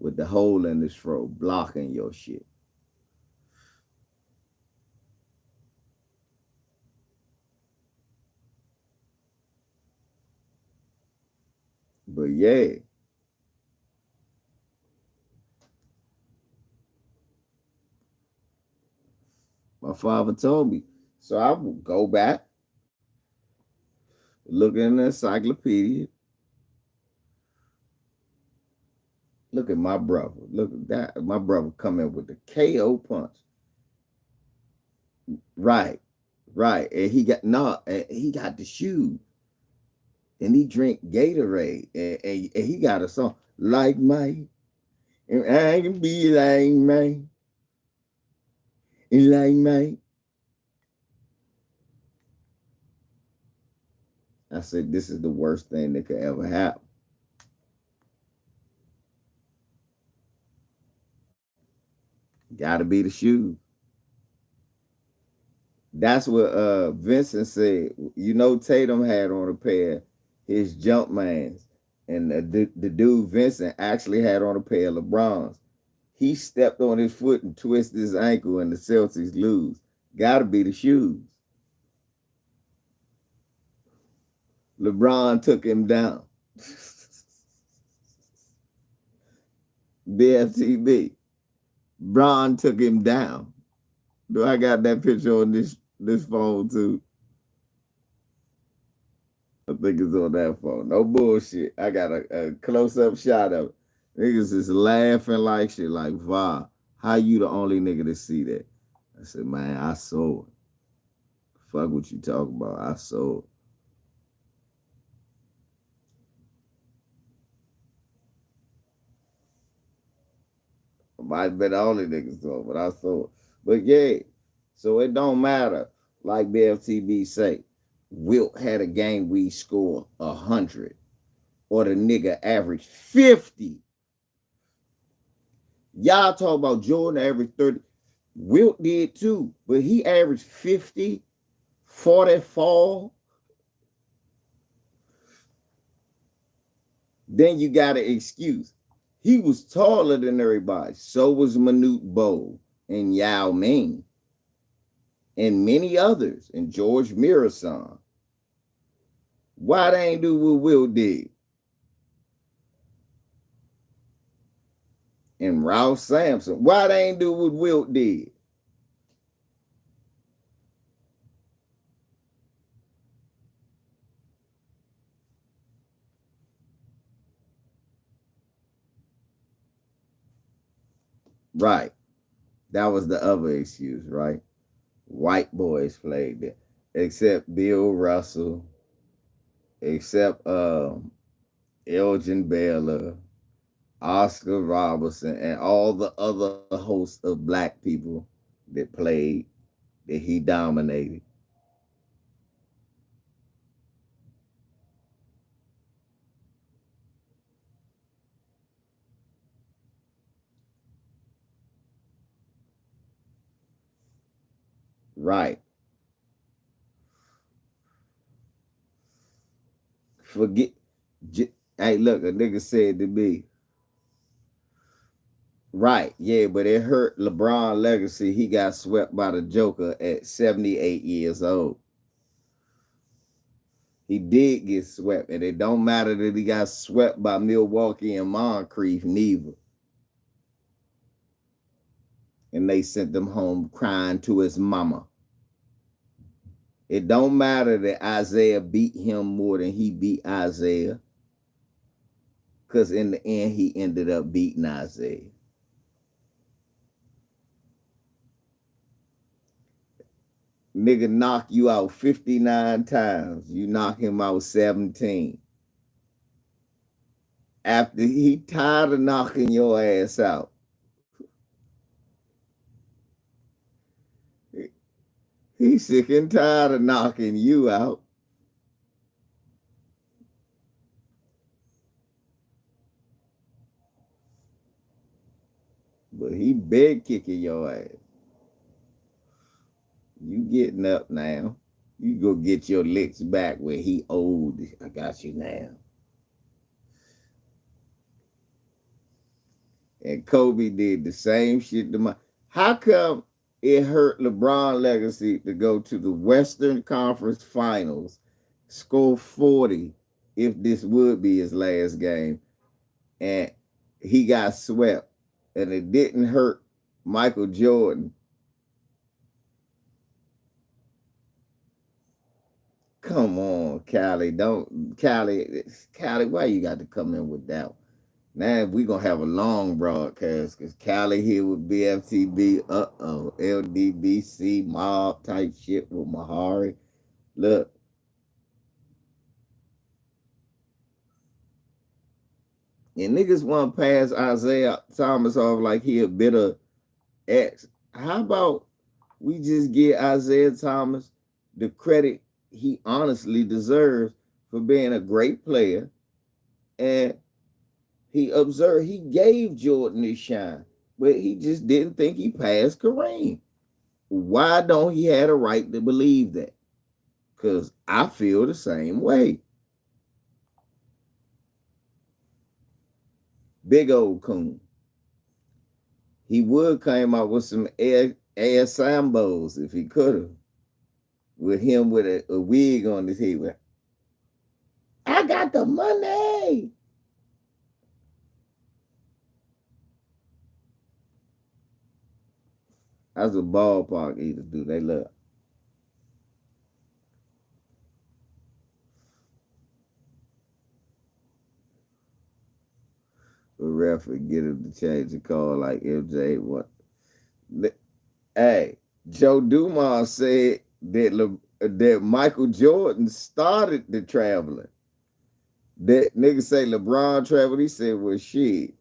with the hole in his throat, blocking your shit. But yeah. My father told me. So I would go back, look in the encyclopedia. Look at my brother. Look at that. My brother coming with the KO punch. Right. And he got the shoe. And he drink Gatorade. And he got a song like Mike. I can be like me. Like me. I said, this is the worst thing that could ever happen. Gotta be the shoes. That's what Vincent said. You know, Tatum had on a pair his jump mans, and the dude Vincent actually had on a pair of LeBrons. He stepped on his foot and twisted his ankle, and the Celtics lose. Gotta be the shoes. LeBron took him down. BFTB. Bron took him down. Do I got that picture on this phone too? I think it's on that phone. No bullshit. I got a close-up shot of it. Niggas is laughing like shit, like, wow, how you the only nigga to see that? I said, man, I saw it. Fuck what you talking about. I saw it. Might have been the only niggas saw it, but I saw it. But yeah, so it don't matter. Like BFTB say, Wilt had a game we score 100, or the nigga averaged 50. Y'all talk about Jordan averaged 30. Wilt did too, but he averaged 50, 44. Then you got an excuse. He was taller than everybody. So was Manute Bol and Yao Ming and many others, and George Mirasan. Why they ain't do what Will did? And Ralph Sampson. Why they ain't do what Wilt did? Right. That was the other excuse, right? White boys played there. Except Bill Russell, except Elgin Baylor, Oscar Robertson, and all the other hosts of black people that played, that he dominated. Right. Forget. Hey, look, a nigga said to me, right, yeah, but it hurt LeBron legacy. He got swept by the Joker at 78 years old. He did get swept, and it don't matter that he got swept by Milwaukee and Moncrief, neither. And they sent him home crying to his mama. It don't matter that Isaiah beat him more than he beat Isaiah, because in the end, he ended up beating Isaiah. Nigga knock you out 59 times. You knock him out 17. After he tired of knocking your ass out. He's sick and tired of knocking you out. But he big kicking your ass. You getting up now. You go get your licks back where he old. I got you now. And Kobe did the same shit to my. How come it hurt LeBron legacy to go to the Western Conference Finals, score 40 if this would be his last game, and he got swept, and it didn't hurt Michael Jordan? Come on, Callie. Callie, why you got to come in with that one? Now we gonna have a long broadcast because Callie here with BFTB, LDBC mob type shit with Mahari. Look, And niggas want to pass Isaiah Thomas off like he a bitter ex. How about we just give Isaiah Thomas the credit he honestly deserves for being a great player? And he gave Jordan his shine, but he just didn't think he passed Kareem. Why don't he have a right to believe that? Because I feel the same way. Big old coon. He would came out with some air Sambos if he could have. With him with a wig on his head. I got the money. That's what ballpark eaters do. They love. The ref would get him to change the call like MJ. What? Hey, Joe Dumas said that Michael Jordan started the traveling. That nigga say LeBron traveled. He said, well, shit.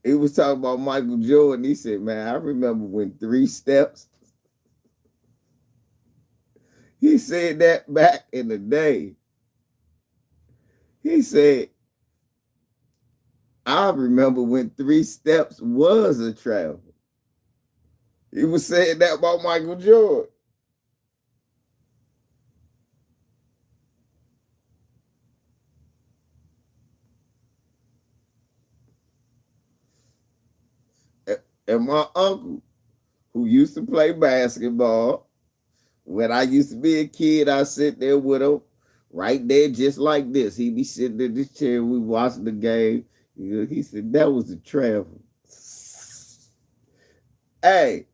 He was talking about Michael Jordan. He said, man, I remember when 3 steps. He said that back in the day. He said, I remember when 3 steps was a travel. He was saying that about Michael Jordan. And my uncle, who used to play basketball, when I used to be a kid, I sit there with him right there just like this. He'd be sitting in this chair, we watching the game. He said, that was the travel. Hey,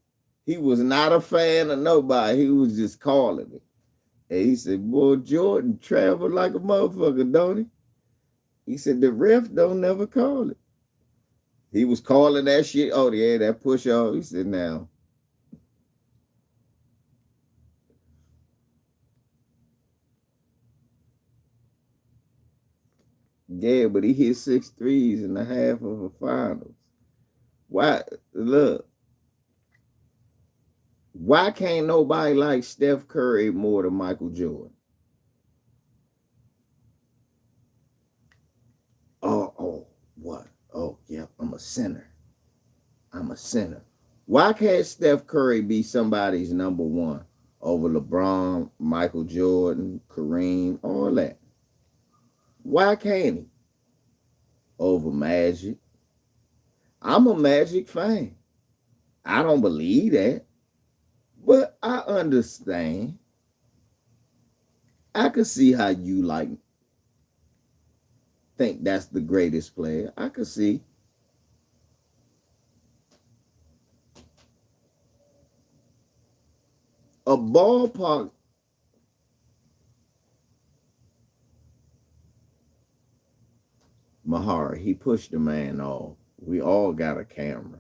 he was not a fan of nobody. He was just calling it. And he said, boy, Jordan traveled like a motherfucker, don't he? He said, the ref don't never call it. He was calling that shit. Oh, yeah, that push off. He said, now. Yeah, but he hit 6 threes in the half of a finals. Why? Look. Why can't nobody like Steph Curry more than Michael Jordan? What? Oh, yeah, I'm a sinner. Why can't Steph Curry be somebody's number one over LeBron, Michael Jordan, Kareem, all that? Why can't he? Over Magic. I'm a Magic fan. I don't believe that, but I understand. I could see how you think that's the greatest player. I could see. A ballpark. Mahara, he pushed the man off. We all got a camera.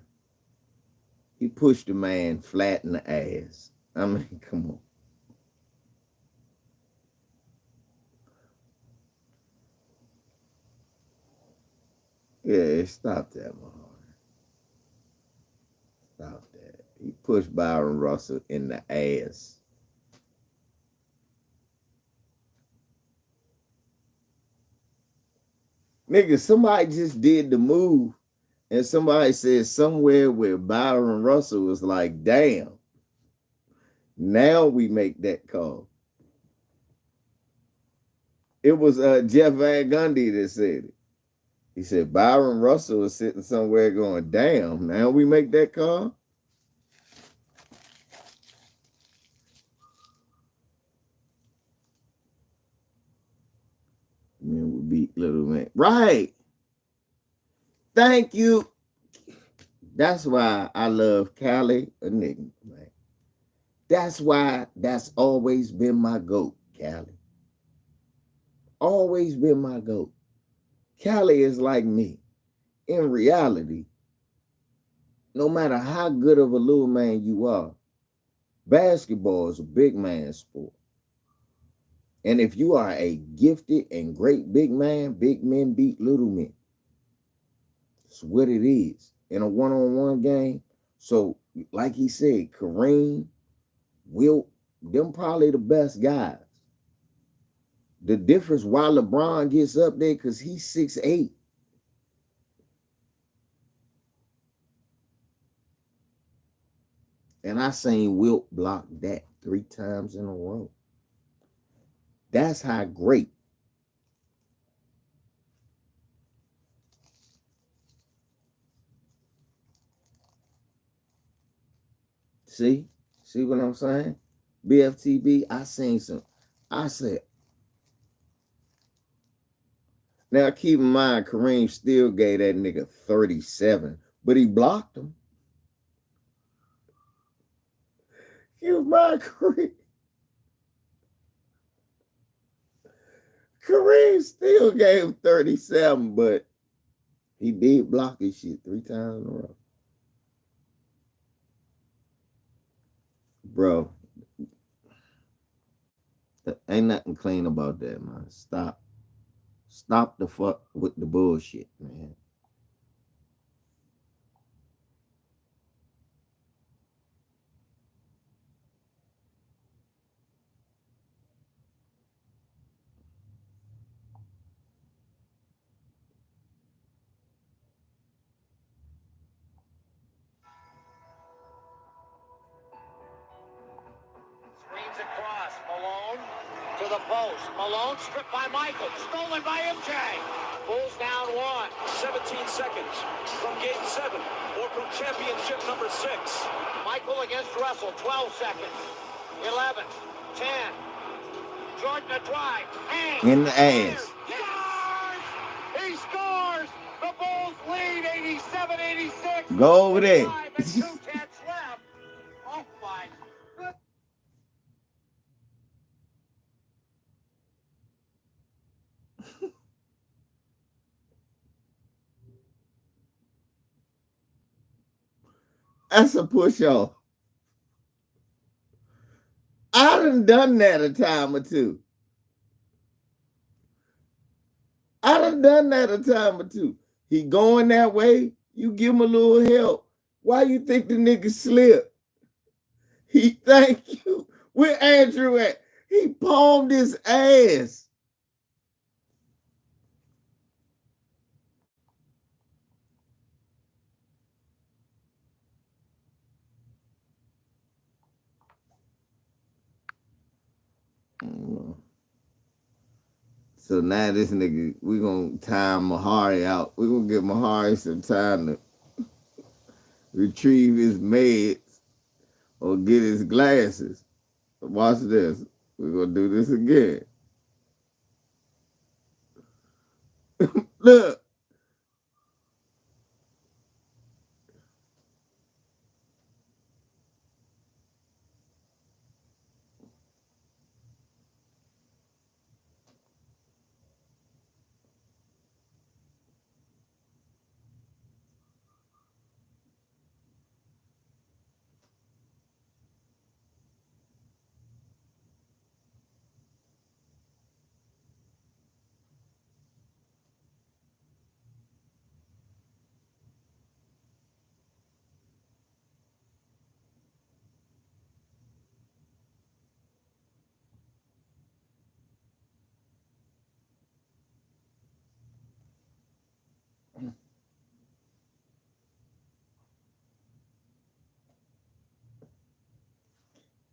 He pushed the man flat in the ass. I mean, come on. Yeah, stop that, Mahara. Stop that. He pushed Byron Russell in the ass. Nigga, somebody just did the move, and somebody said somewhere where Byron Russell was like, damn, now we make that call. It was Jeff Van Gundy that said it. He said Byron Russell was sitting somewhere going, damn, now we make that call? Man, we beat little man. Right. Thank you. That's why I love Cali Enigma, man. That's why that's always been my GOAT, Cali. Always been my GOAT. Cali is like me. In reality, no matter how good of a little man you are, basketball is a big man sport. And if you are a gifted and great big man, big men beat little men. It's what it is in a one-on-one game. So, like he said, Kareem, Wilt, them probably the best guys. The difference why LeBron gets up there because he's 6'8". And I seen Wilt block that 3 times in a row. That's how great. See what I'm saying? BFTB, I seen some. I said, now keep in mind, Kareem still gave that nigga 37, but he blocked him. Keep in mind, Kareem still gave him 37, but he did block his shit 3 times in a row. Bro, ain't nothing clean about that, man. Stop the fuck with the bullshit, man. Screens across. Malone to the post. Malone stripped by Michael. Stolen by MJ. Bulls down 1. 17 seconds from game 7 or from championship number 6. Michael against Russell. 12 seconds. 11. 10. Jordan a drive. Bang. In the ass. Scores! He scores! The Bulls lead 87-86. Go over there. 5 and 2/10 left. Oh my goodness. That's a push off. I done that a time or two. He going that way, you give him a little help. Why you think the nigga slip? He thank you. Where Andrew at? He palmed his ass. So now this nigga, we gonna time Mahari out. We gonna give Mahari some time to retrieve his meds or get his glasses. Watch this. We're gonna do this again. Look.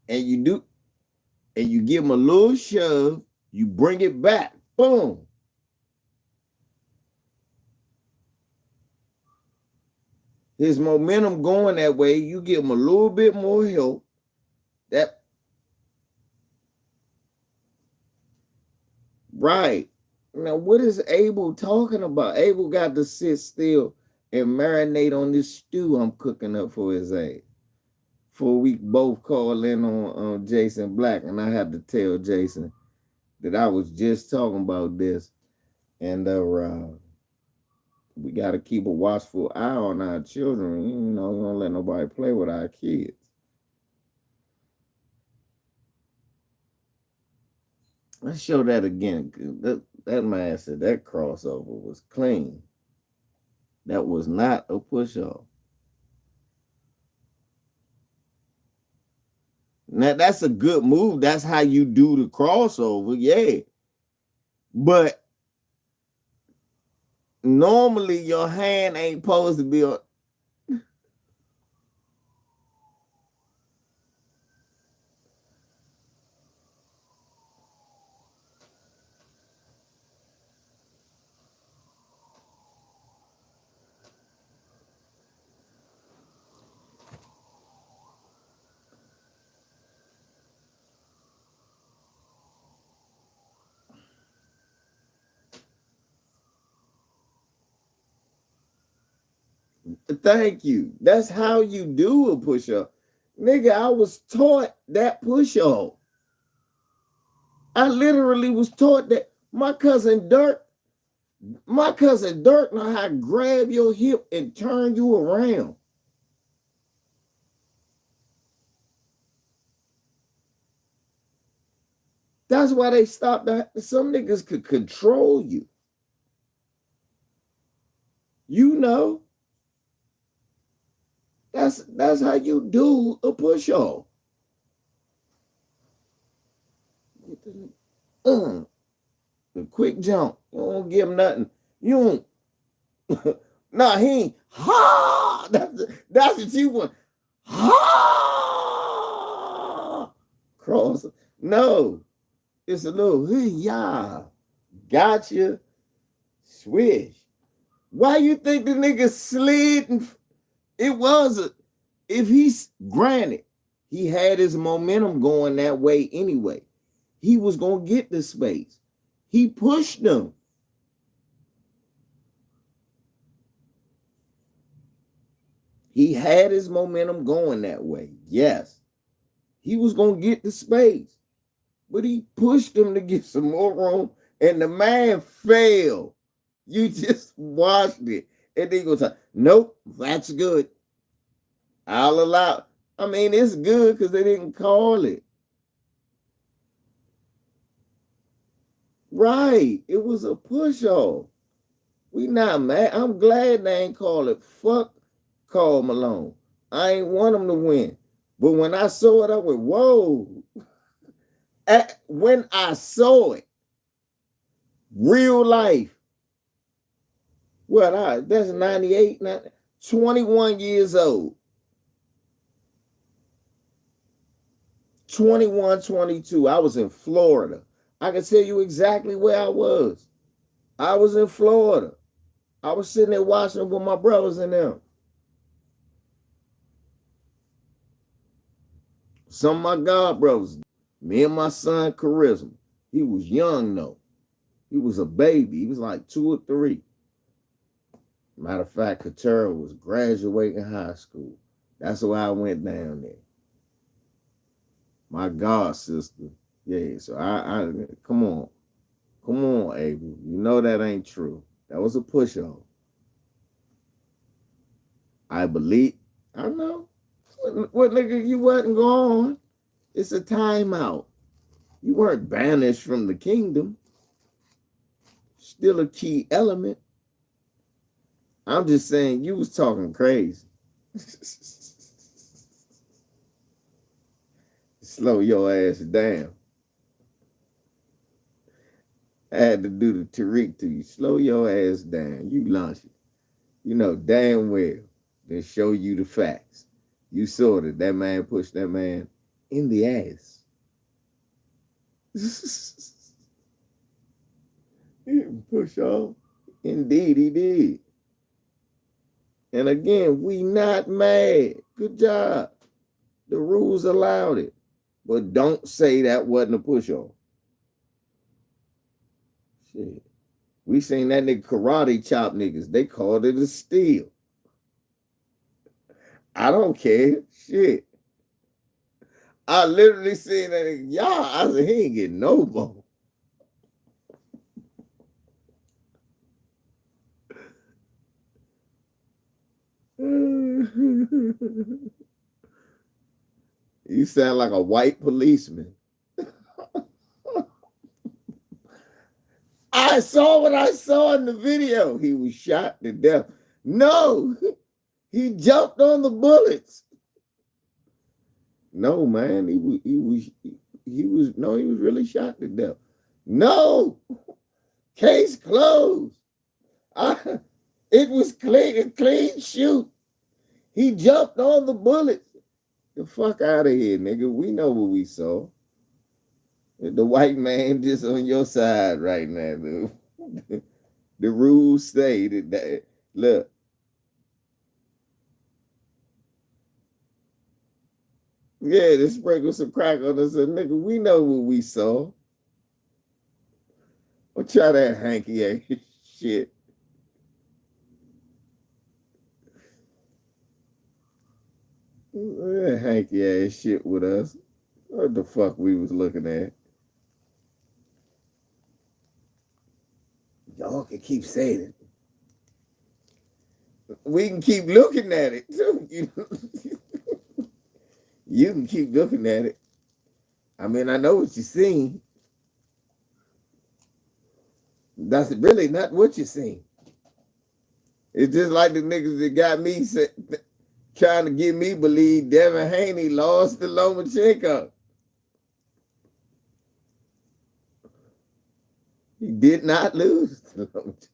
And you give him a little shove, you bring it back. Boom. His momentum going that way, you give him a little bit more help. That right. Now, what is Abel talking about? Abel got to sit still and marinate on this stew I'm cooking up for his ass. For we both call in on Jason Black, and I had to tell Jason that I was just talking about this, and we got to keep a watchful eye on our children. You know, we don't let nobody play with our kids. Let's show that again. That man said that crossover was clean. That was not a push-off. Now that's a good move. That's how you do the crossover, yeah. But normally your hand ain't supposed to be on. Thank you. That's how you do a push-up. Nigga, I was taught that push-off. I literally was taught that. My cousin Dirk know how to grab your hip and turn you around. That's why they stopped that. Some niggas could control you. You know. That's how you do a push-off. The quick jump. You don't give him nothing. You don't. Nah, he ain't. Ha! That's what you want. Ha! Cross. No. It's a little, yeah. Gotcha. Swish. Why you think the nigga slid? It was if he's granted, he had his momentum going that way anyway. He was gonna get the space. He pushed them. He had his momentum going that way. Yes. He was gonna get the space. But he pushed him to get some more room, and the man failed. You just watched it. And then he goes, nope, that's good. I'll allow. I mean, it's good because they didn't call it. Right. It was a push-off. We not mad. I'm glad they ain't call it. Fuck Karl Malone. I ain't want him to win. But when I saw it, I went, whoa. When I saw it, real life, that's 98, 21 years old. 21, 22. I was in Florida. I can tell you exactly where I was. I was in Florida. I was sitting there watching with my brothers and them. Some of my god brothers. Me and my son, Charisma. He was young, though. He was a baby. He was like 2 or 3. Matter of fact, Katera was graduating high school. That's why I went down there. My god sister. Yeah, so I come on. Come on, Abel. You know that ain't true. That was a push-off. I believe. I know. What nigga, you wasn't gone. It's a timeout. You weren't banished from the kingdom. Still a key element. I'm just saying you was talking crazy. Slow your ass down. I had to do the Tariq to you. Slow your ass down. You launched it. You know damn well. Then show you the facts. You saw that that man pushed that man in the ass. He didn't push off. Indeed, he did. And again, we not mad. Good job. The rules allowed it. But don't say that wasn't a push-off. Shit. We seen that nigga karate chop niggas. They called it a steal. I don't care. Shit. I literally seen that nigga. Y'all, I said, he ain't getting no bone. You sound like a white policeman. I saw what I saw in the video. He was shot to death. No, he jumped on the bullets. No, man, he was really shot to death. No, case closed. It was a clean shoot. He jumped on the bullets. The fuck out of here, nigga. We know what we saw. The white man just on your side right now, dude. The rules say that look. Yeah, they sprinkle some crack on us. Nigga, we know what we saw. Don't try that hanky ass shit. That hanky ass shit with us. What the fuck we was looking at? Y'all can keep saying it. We can keep looking at it too. You can keep looking at it. I mean, I know what you're seeing. That's really not what you're seeing. It's just like the niggas that got me trying to get me believe Devin Haney lost to Lomachenko. He did not lose to Lomachenko.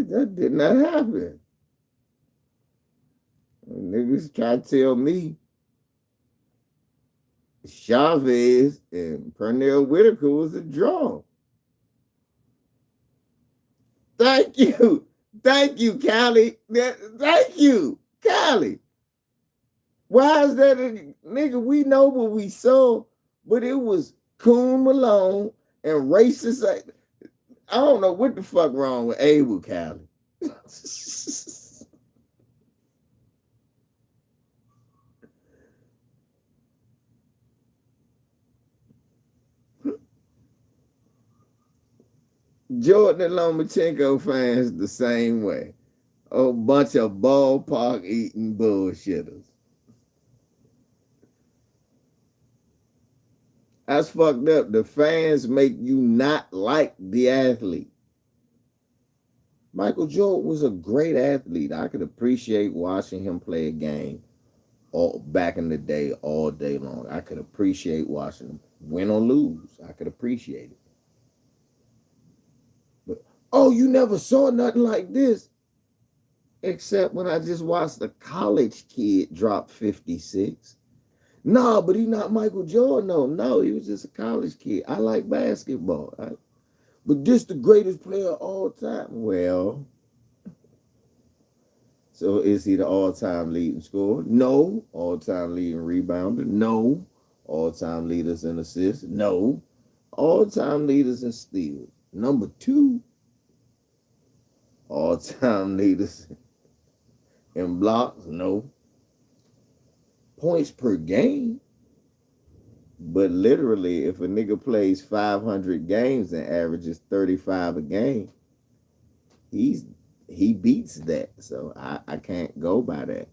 That did not happen. Niggas try to tell me Chavez and Pernell Whitaker was a draw. Thank you. Thank you, Callie. Thank you, Callie. Why is that nigga? We know what we saw, but it was Coon Malone and racist. I don't know what the fuck wrong with Abel Callie. Jordan and Lomachenko fans the same way. A bunch of ballpark eating bullshitters. That's fucked up. The fans make you not like the athlete. Michael Jordan was a great athlete. I could appreciate watching him play a game back in the day all day long. I could appreciate watching him win or lose. I could appreciate it. But, oh, you never saw nothing like this. Except when I just watched a college kid drop 56. No, but he's not Michael Jordan. No, he was just a college kid. I like basketball. But this the greatest player of all time. Well, so is he the all-time leading scorer? No. All-time leading rebounder? No. All-time leaders in assists? No. All-time leaders in steals? Number 2. All-time leaders in blocks? No. Points per game? But literally, if a nigga plays 500 games and averages 35 a game, he beats that. So I can't go by that.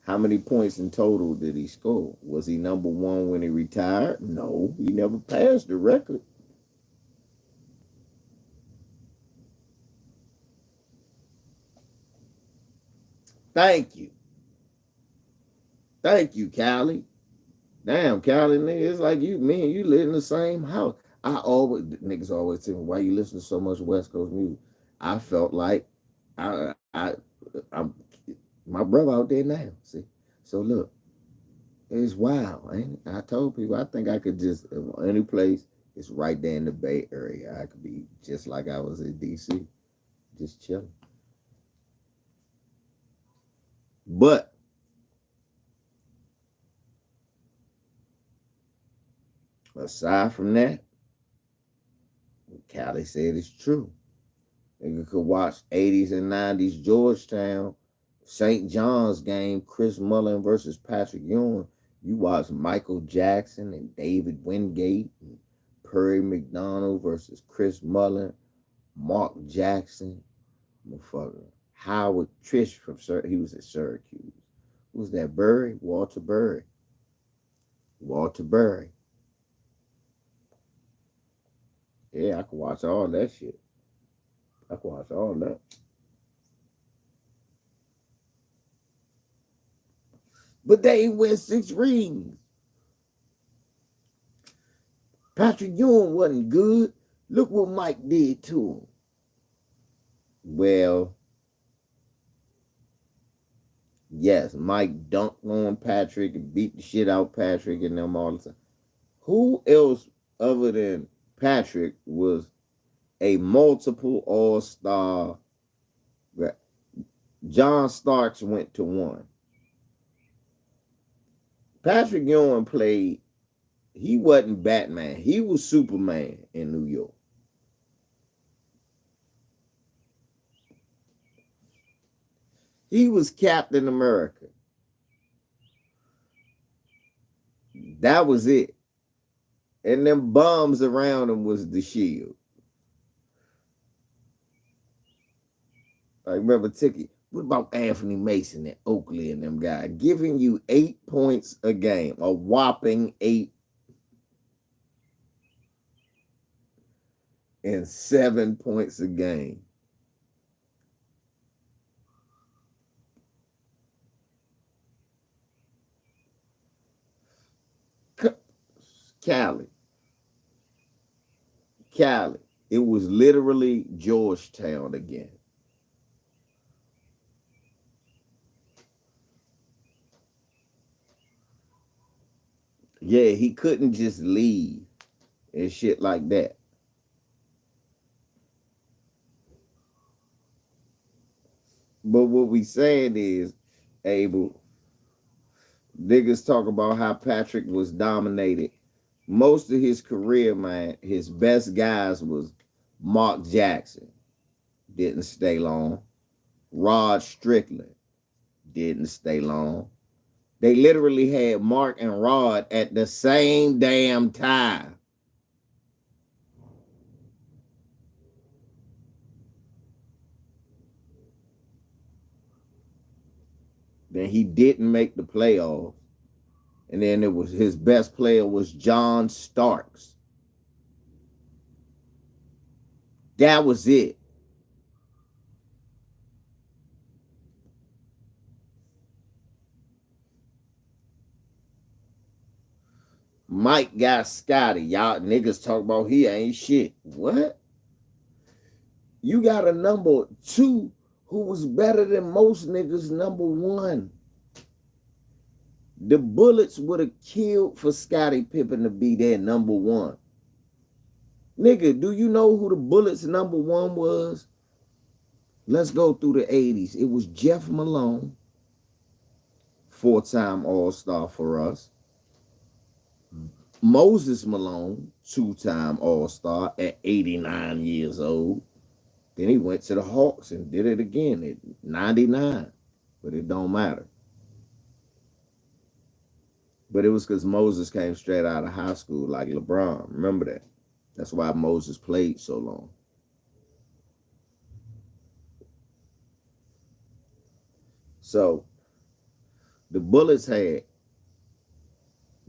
How many points in total did he score? Was he number 1 when he retired? No, he never passed the record. Thank you. Thank you, Callie. Damn, Callie, nigga, it's like me and you live in the same house. Niggas always tell me, why you listen to so much West Coast music? I felt like I'm my brother out there now. See, so look, it's wild, ain't it? I told people I think I could just any place. It's right there in the Bay Area. I could be just like I was in DC, just chilling. But aside from that, what Callie said is true. Nigga could watch 80s and 90s Georgetown, St. John's game, Chris Mullin versus Patrick Ewing. You watch Michael Jackson and David Wingate and Perry McDonald versus Chris Mullin, Mark Jackson, motherfucker. Howard Trish from he was at Syracuse. Who's that? Walter Burry. Walter Berry. Yeah, I can watch all that shit. I can watch all that. But they ain't win 6 rings. Patrick Ewing wasn't good. Look what Mike did to him. Well, yes, Mike dunked on Patrick and beat the shit out Patrick and them all the time. Who else other than Patrick was a multiple all-star? John Starks went to 1. Patrick Ewing played, he wasn't Batman. He was Superman in New York. He was Captain America. That was it. And them bums around him was the shield. I remember Tiki. What about Anthony Mason and Oakley and them guys? Giving you 8 points a game. A whopping 8. And 7 points a game. Cali. It was literally Georgetown again. Yeah, he couldn't just leave and shit like that. But what we saying is, Abel, niggas talk about how Patrick was dominated. Most of his career, man, his best guys was Mark Jackson, didn't stay long. Rod Strickland, didn't stay long. They literally had Mark and Rod at the same damn time. Then he didn't make the playoffs. And then it was his best player was John Starks. That was it. Mike got Scottie. Y'all niggas talk about he ain't shit. What? You got a number 2 who was better than most niggas number 1. The Bullets would have killed for Scottie Pippen to be their number 1. Nigga, do you know who the Bullets number 1 was? Let's go through the 80s. It was Jeff Malone, 4-time All-Star for us. Moses Malone, 2-time All-Star at 89 years old. Then he went to the Hawks and did it again at 99. But it don't matter. But it was because Moses came straight out of high school like LeBron. Remember that. That's why Moses played so long. So the Bullets had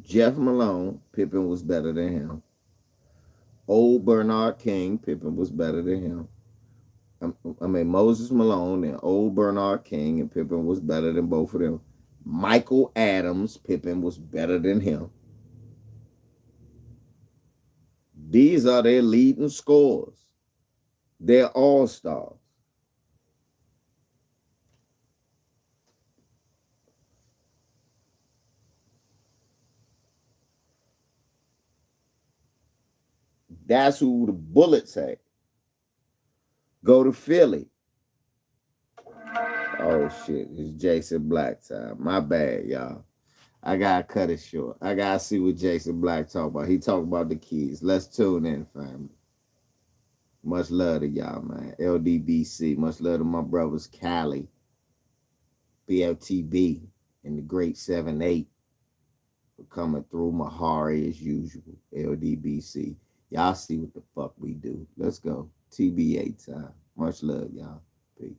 Jeff Malone, Pippen was better than him. Old Bernard King, Pippen was better than him. Moses Malone and old Bernard King and Pippen was better than both of them. Michael Adams, Pippen was better than him. These are their leading scorers. They're all-stars. That's who the Bullets had. Go to Philly. Oh, shit. It's Jason Black time. My bad, y'all. I gotta cut it short. I gotta see what Jason Black talk about. He talk about the kids. Let's tune in, family. Much love to y'all, man. LDBC. Much love to my brothers Cali, BLTB, and the great 7-8 for coming through. Mahari as usual. LDBC. Y'all see what the fuck we do. Let's go. TBA time. Much love, y'all. Peace.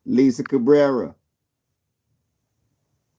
Lisa Cabrera.